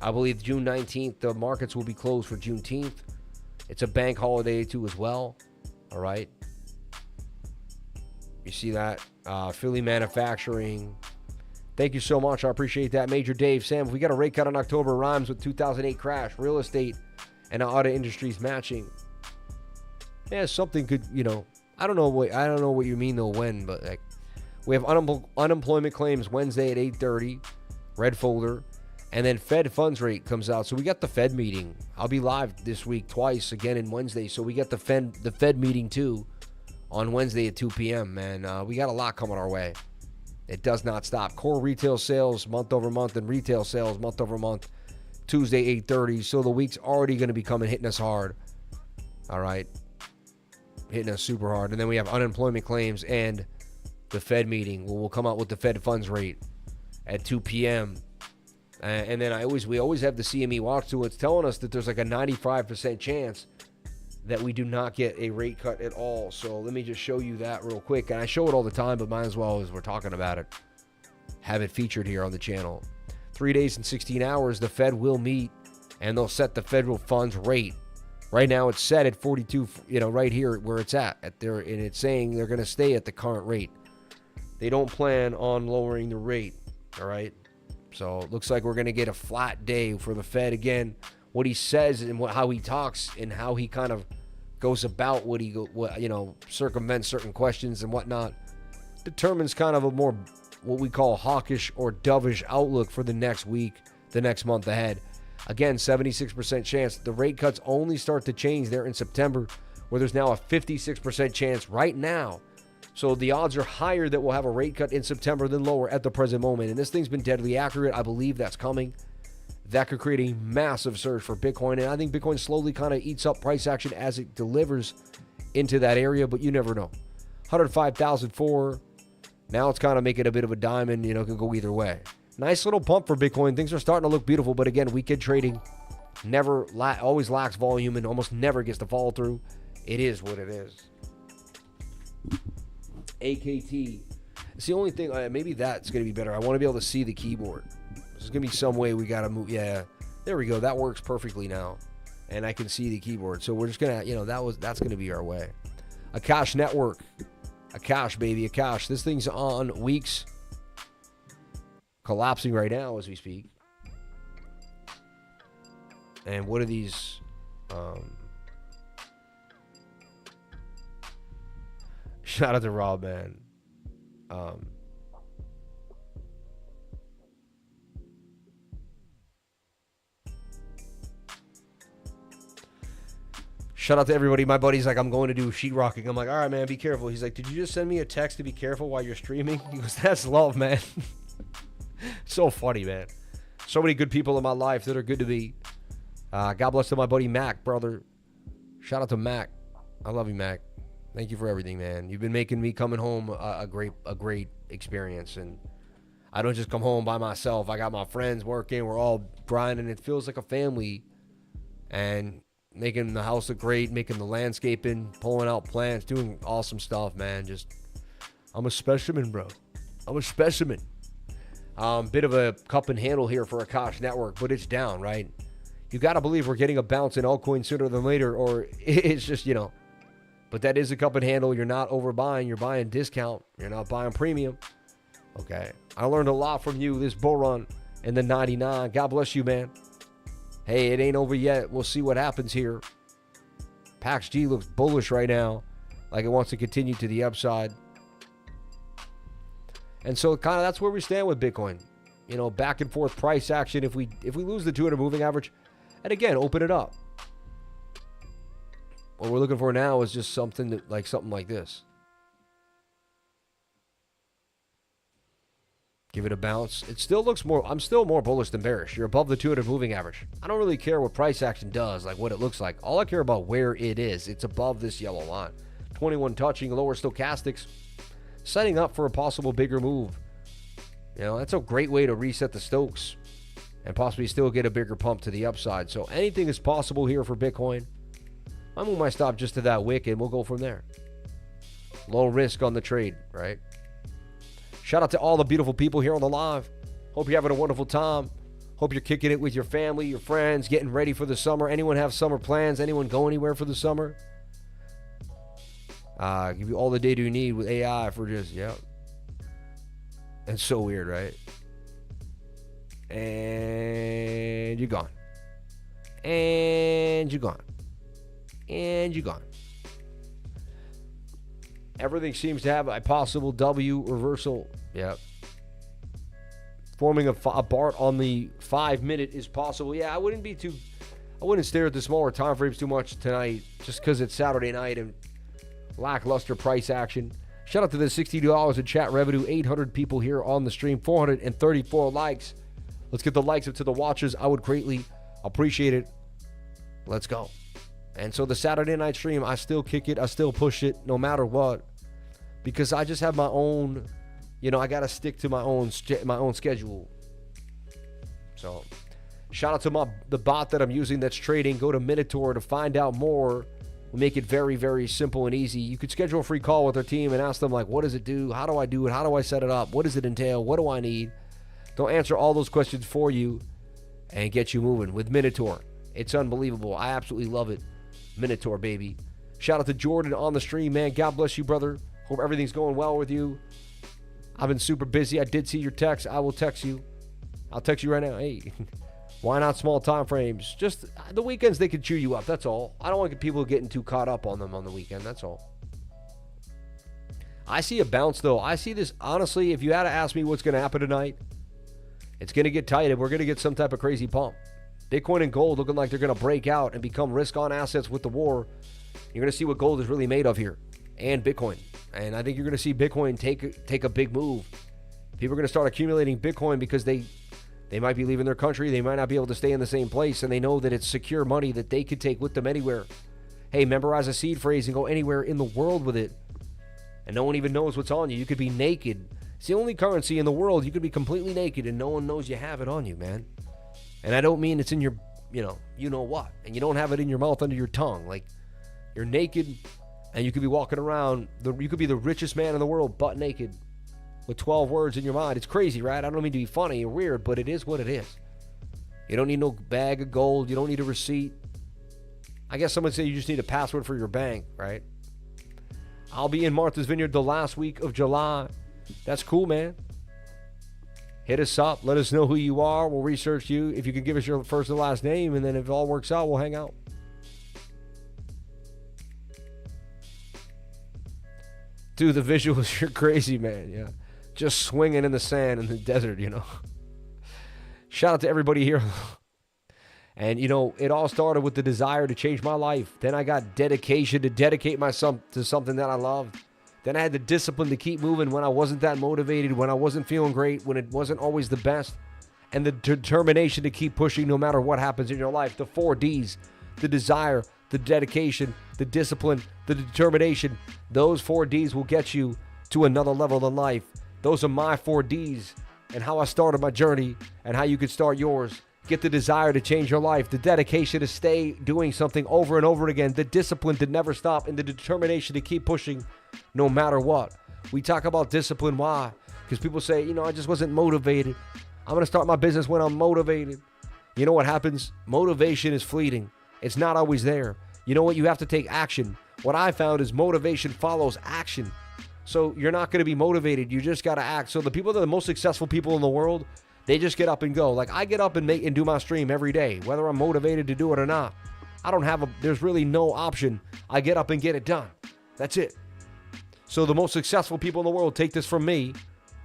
I believe June 19th. The markets will be closed for Juneteenth. It's a bank holiday too as well. All right. You see that? Philly manufacturing. Thank you so much. I appreciate that. Major Dave, Sam, if we got a rate cut in October, rhymes with 2008 crash, real estate, and auto industries matching. Yeah, something could, I don't know what you mean though when, but like we have unemployment claims Wednesday at 8:30, red folder, and then Fed funds rate comes out. So we got the Fed meeting. I'll be live this week twice again in Wednesday. So we got the Fed meeting too on Wednesday at 2 p.m. Man, we got a lot coming our way. It does not stop. Core retail sales month over month and retail sales month over month. Tuesday 8:30. So the week's already going to be hitting us hard. All right. Hitting us super hard. And then we have unemployment claims and the Fed meeting. We'll come out with the Fed funds rate at 2 p.m. And then we always have the CME watch tool. It's telling us that there's like a 95% chance that we do not get a rate cut at all. So let me just show you that real quick. And I show it all the time, but might as well, as we're talking about it, have it featured here on the channel. 3 days and 16 hours, the Fed will meet and they'll set the federal funds rate. Right now it's set at 42, right here where it's at. And it's saying they're going to stay at the current rate. They don't plan on lowering the rate, all right? So it looks like we're going to get a flat day for the Fed. Again, what he says and how he talks and how he kind of goes about circumvents certain questions and whatnot determines kind of a more what we call hawkish or dovish outlook for the next week, the next month ahead. Again, 76% chance. The rate cuts only start to change there in September, where there's now a 56% chance right now. So the odds are higher that we'll have a rate cut in September than lower at the present moment. And this thing's been deadly accurate. I believe that's coming. That could create a massive surge for Bitcoin. And I think Bitcoin slowly kind of eats up price action as it delivers into that area, but you never know. 105,004. Now it's kind of making a bit of a diamond, can go either way. Nice little pump for Bitcoin. Things are starting to look beautiful, but again, weekend trading always lacks volume and almost never gets to follow through. It is what it is. AKT. It's the only thing, maybe that's going to be better. I want to be able to see the keyboard. There's going to be some way we got to move. Yeah, there we go. That works perfectly now. And I can see the keyboard. So we're just going to, that's going to be our way. Akash Network. Akash, baby, Akash. This thing's on weeks. Collapsing right now as we speak. And what are these? Shout out to Rob, man. Shout out to everybody. My buddy's like, I'm going to do sheetrocking. I'm like, all right, man, be careful. He's like, did you just send me a text to be careful while you're streaming? He goes, that's love, man. So funny, man. So many good people in my life that are good to me. God bless to my buddy Mac, brother. Shout out to Mac. I love you, Mac. Thank you for everything, man. You've been making me coming home a great experience. And I don't just come home by myself. I got my friends working. We're all grinding. It feels like a family. And making the house look great, making the landscaping, pulling out plants, doing awesome stuff, man. I'm a specimen, bro. I'm a specimen. Bit of a cup and handle here for Akash Network, but it's down, right? You got to believe we're getting a bounce in altcoin sooner than later, or it's just, But that is a cup and handle. You're not overbuying. You're buying discount. You're not buying premium. Okay. I learned a lot from you this bull run in the 99. God bless you, man. Hey, it ain't over yet. We'll see what happens here. PAXG looks bullish right now, like it wants to continue to the upside. And so kind of that's where we stand with Bitcoin. Back and forth price action. If we lose the 200 moving average, and again, open it up. What we're looking for now is just something like this. Give it a bounce. It still looks I'm still more bullish than bearish. You're above the 200 moving average. I don't really care what price action does, like what it looks like. All I care about where it is. It's above this yellow line. 21 touching, lower stochastics. Setting up for a possible bigger move. That's a great way to reset the Stokes and possibly still get a bigger pump to the upside. So anything is possible here for Bitcoin. I move my stop just to that wick and we'll go from there. Low risk on the trade, right? Shout out to all the beautiful people here on the live. Hope you're having a wonderful time. Hope you're kicking it with your family, your friends, getting ready for the summer. Anyone have summer plans? Anyone go anywhere for the summer? Give you all the data you need with AI for just, It's so weird, right? And you're gone. And you're gone. And you're gone. Everything seems to have a possible W reversal. Yep. Forming a BART on the 5-minute is possible. Yeah, I wouldn't stare at the smaller time frames too much tonight just because it's Saturday night and lackluster price action. Shout out to the $60 in chat revenue. 800 people here on the stream. 434 likes. Let's get the likes up to the watchers. I would greatly appreciate it. Let's go. And so the Saturday night stream, I still kick it. I still push it no matter what. Because I just have my own, I got to stick to my own schedule. So shout out to the bot that I'm using that's trading. Go to Minotaur to find out more. We'll make it very, very simple and easy. You could schedule a free call with our team and ask them, what does it do? How do I do it? How do I set it up? What does it entail? What do I need? They'll answer all those questions for you and get you moving with Minotaur. It's unbelievable. I absolutely love it. Minotaur, baby. Shout out to Jordan on the stream, man. God bless you, brother. Hope everything's going well with you. I've been super busy. I did see your text. I will text you. I'll text you right now. Hey, why not small time frames? Just the weekends, they can chew you up. That's all. I don't want people getting too caught up on them on the weekend. That's all. I see a bounce, though. I see this, honestly, if you had to ask me what's going to happen tonight, it's going to get tight and we're going to get some type of crazy pump. Bitcoin and gold looking like they're going to break out and become risk-on assets with the war. You're going to see what gold is really made of here, and Bitcoin. And I think you're going to see Bitcoin take a big move. People are going to start accumulating Bitcoin because they might be leaving their country. They might not be able to stay in the same place, and they know that it's secure money that they could take with them anywhere. Hey, memorize a seed phrase and go anywhere in the world with it. And no one even knows what's on you. You could be naked. It's the only currency in the world. You could be completely naked, and no one knows you have it on you, man. And I don't mean it's in your, you know what. And you don't have it in your mouth under your tongue. Like, you're naked, and you could be walking around. You could be the richest man in the world, butt naked, with 12 words in your mind. It's crazy, right? I don't mean to be funny or weird, but it is what it is. You don't need no bag of gold. You don't need a receipt. I guess someone say you just need a password for your bank, right? I'll be in Martha's Vineyard the last week of July. That's cool, man. Hit us up. Let us know who you are. We'll research you. If you can give us your first and last name, and then if it all works out, we'll hang out. Dude, the visuals, you're crazy, man. Yeah. Just swinging in the sand in the desert, Shout out to everybody here. And, it all started with the desire to change my life. Then I got dedication to dedicate myself to something that I loved. Then I had the discipline to keep moving when I wasn't that motivated, when I wasn't feeling great, when it wasn't always the best. And the determination to keep pushing no matter what happens in your life. The 4 Ds, the desire, the dedication, the discipline, the determination. Those 4 Ds will get you to another level in life. Those are my 4 Ds and how I started my journey and how you could start yours. Get the desire to change your life, the dedication to stay doing something over and over again, the discipline to never stop, and the determination to keep pushing no matter what. We talk about discipline. Why? because people say, I just wasn't motivated. I'm going to start my business when I'm motivated. You know what happens? Motivation is fleeting. It's not always there. You know what? You have to take action. What I found is motivation follows action. So you're not going to be motivated. You just got to act. So the people that are the most successful people in the world, they just get up and go. Like I get up and do my stream every day, whether I'm motivated to do it or not. There's really no option. I get up and get it done. That's it. So the most successful people in the world, take this from me.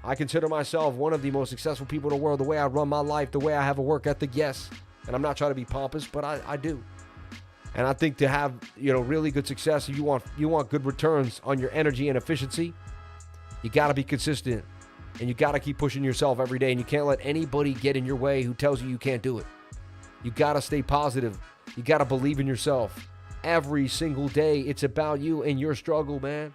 I consider myself one of the most successful people in the world. The way I run my life, the way I have a work ethic, yes. And I'm not trying to be pompous, but I do. And I think to have, really good success, you want good returns on your energy and efficiency, you got to be consistent. And you got to keep pushing yourself every day. And you can't let anybody get in your way who tells you can't do it. You got to stay positive. You got to believe in yourself. Every single day, it's about you and your struggle, man.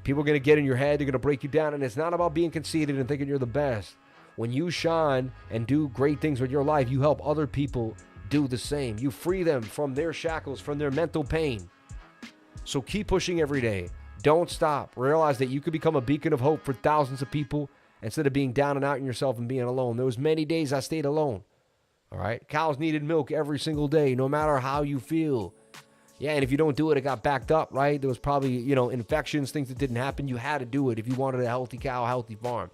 People are going to get in your head. They're going to break you down. And it's not about being conceited and thinking you're the best. When you shine and do great things with your life, you help other people do the same. You free them from their shackles, from their mental pain. So keep pushing every day. Don't stop. Realize that you could become a beacon of hope for thousands of people instead of being down and out in yourself and being alone. There was many days I stayed alone. All right? Cows needed milk every single day, no matter how you feel. Yeah, and if you don't do it, it got backed up, right? There was probably, infections, things that didn't happen. You had to do it if you wanted a healthy cow, a healthy farm.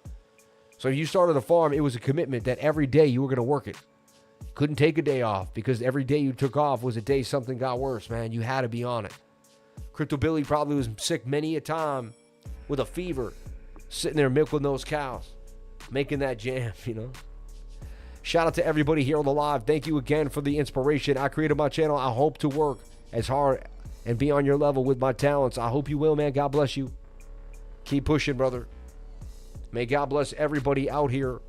So if you started a farm, it was a commitment that every day you were going to work it. Couldn't take a day off because every day you took off was a day something got worse, man. You had to be on it. Crypto Billy probably was sick many a time with a fever, sitting there milking those cows, making that jam, Shout out to everybody here on the live. Thank you again for the inspiration. I created my channel. I hope to work as hard and be on your level with my talents. I hope you will, man. God bless you. Keep pushing, brother. May God bless everybody out here.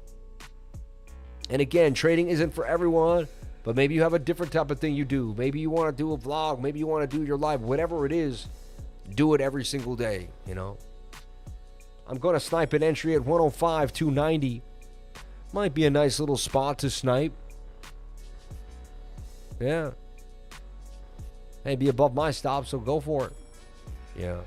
And again, trading isn't for everyone, but maybe you have a different type of thing you do. Maybe you want to do a vlog. Maybe you want to do your live. Whatever it is, do it every single day, I'm going to snipe an entry at 105, 290. Might be a nice little spot to snipe. Yeah. Hey, be above my stop, so go for it. Yeah.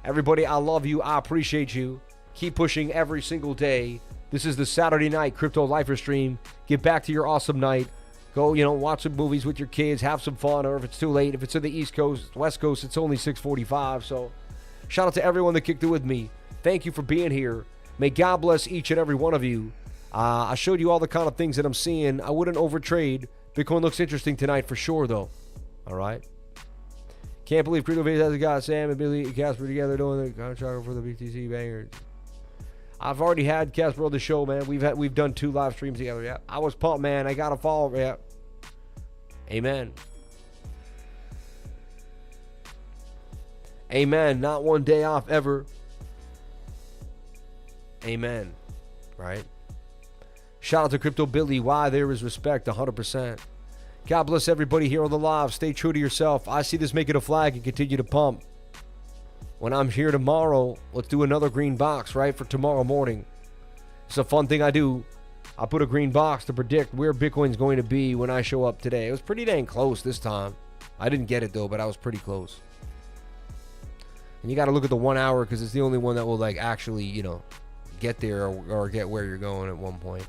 Everybody, I love you. I appreciate you. Keep pushing every single day. This is the Saturday night Crypto Lifer stream. Get back to your awesome night. Go, watch some movies with your kids. Have some fun. Or if it's too late, if it's in the East Coast, West Coast, it's only 6:45. So shout out to everyone that kicked it with me. Thank you for being here. May God bless each and every one of you. I showed you all the kind of things that I'm seeing. I wouldn't overtrade. Bitcoin looks interesting tonight for sure, though. All right. Can't believe Crypto Face has got Sam and Billy and Casper together doing the contract for the BTC banger. I've already had Casper on the show, man. We've done 2 live streams together. Yeah, I was pumped, man. I got to follow. Yeah. Amen. Amen. Not one day off ever. Amen. Right? Shout out to Crypto Billy. Why? There is respect. 100%. God bless everybody here on the live. Stay true to yourself. I see this making a flag and continue to pump. When I'm here tomorrow, let's do another green box, right, for tomorrow morning. It's a fun thing I do. I put a green box to predict where Bitcoin's going to be when I show up today. It was pretty dang close this time. I didn't get it, though, but I was pretty close. And you got to look at the 1 hour because it's the only one that will, actually, get there or get where you're going at one point.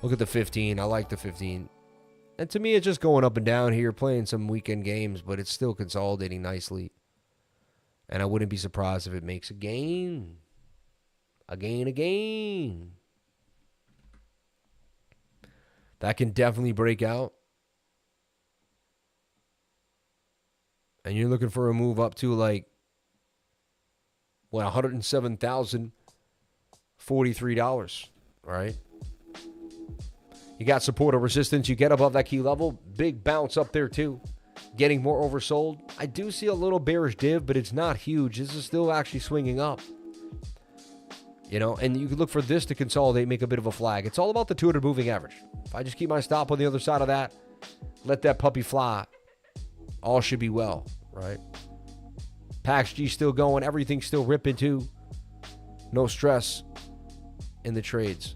Look at the 15. I like the 15. And to me, it's just going up and down here, playing some weekend games, but it's still consolidating nicely. And I wouldn't be surprised if it makes a gain. A gain. That can definitely break out. And you're looking for a move up to $107,043, right? You got support or resistance. You get above that key level. Big bounce up there too. Getting more oversold. I do see a little bearish div, but it's not huge. This is still actually swinging up. And you can look for this to consolidate, make a bit of a flag. It's all about the 200 moving average. If I just keep my stop on the other side of that, let that puppy fly, all should be well, right? PAXG still going. Everything's still ripping too. No stress in the trades.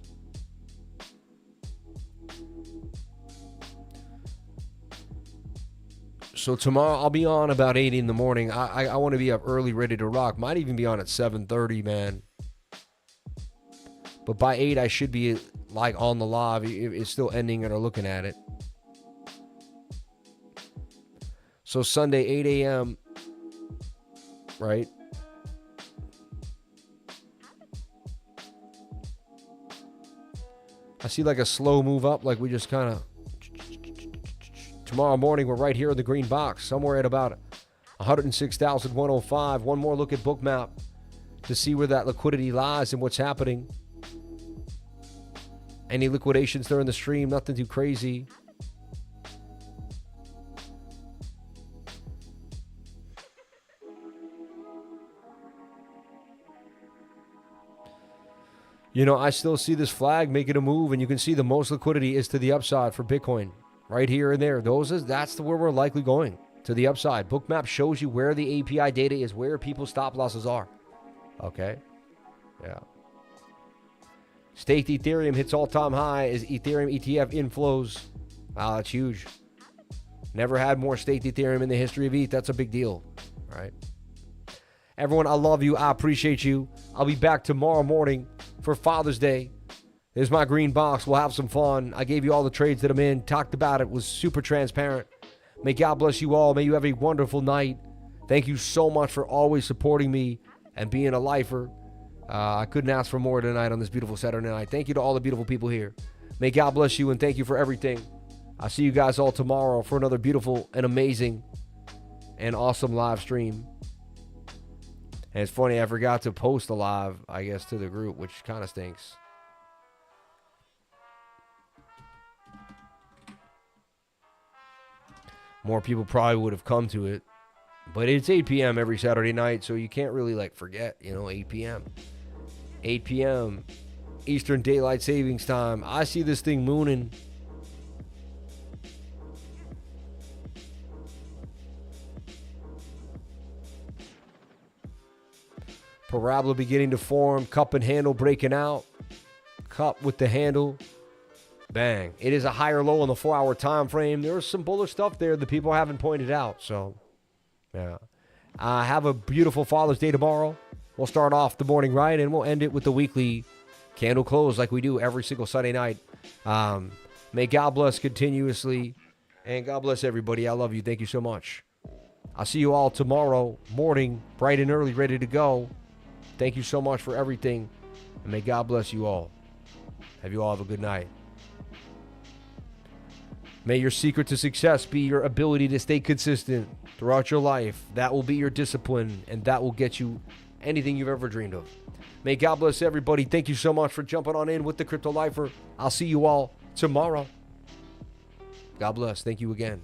So tomorrow I'll be on about 8 in the morning. I want to be up early, ready to rock. Might even be on at 7:30, man. But by 8, I should be like on the live. It's still ending and are looking at it. So Sunday, 8 a.m., right? I see like a slow move up, like we just kind of... Tomorrow morning, we're right here in the green box, somewhere at about 106,105. One more look at BOOKMAP to see where that liquidity lies and what's happening. Any liquidations during the stream, nothing too crazy. You know, I still see this flag making a move, and you can see the most liquidity is to the upside for Bitcoin. Right here and there. That's where we're likely going, to the upside. BOOKMAP shows you where the API data is, where people's stop losses are. Okay? Yeah. Staked Ethereum hits all-time high as Ethereum ETF inflows. Wow, that's huge. Never had more staked Ethereum in the history of ETH. That's a big deal. All right? Everyone, I love you. I appreciate you. I'll be back tomorrow morning for Father's Day. There's my green box. We'll have some fun. I gave you all the trades that I'm in. Talked about it. Was super transparent. May God bless you all. May you have a wonderful night. Thank you so much for always supporting me and being a lifer. I couldn't ask for more tonight on this beautiful Saturday night. Thank you to all the beautiful people here. May God bless you and thank you for everything. I'll see you guys all tomorrow for another beautiful and amazing and awesome live stream. And it's funny, I forgot to post a live, I guess, to the group, which kind of stinks. More people probably would have come to it. But it's 8 p.m. every Saturday night, so you can't really, like, forget, 8 p.m. 8 p.m. Eastern Daylight Savings Time. I see this thing mooning. Parabola beginning to form. Cup and handle breaking out. Cup with the handle. Bang. It is a higher low on the 4-hour time frame. There's some bullish stuff there that people haven't pointed out. So, yeah. Have a beautiful Father's Day tomorrow. We'll start off the morning right, and we'll end it with the weekly candle close like we do every single Sunday night. May God bless continuously, and God bless everybody. I love you. Thank you so much. I'll see you all tomorrow morning, bright and early, ready to go. Thank you so much for everything, and may God bless you all. Have you all have a good night. May your secret to success be your ability to stay consistent throughout your life. That will be your discipline, and that will get you anything you've ever dreamed of. May God bless everybody. Thank you so much for jumping on in with the Crypto Lifer. I'll see you all tomorrow. God bless. Thank you again.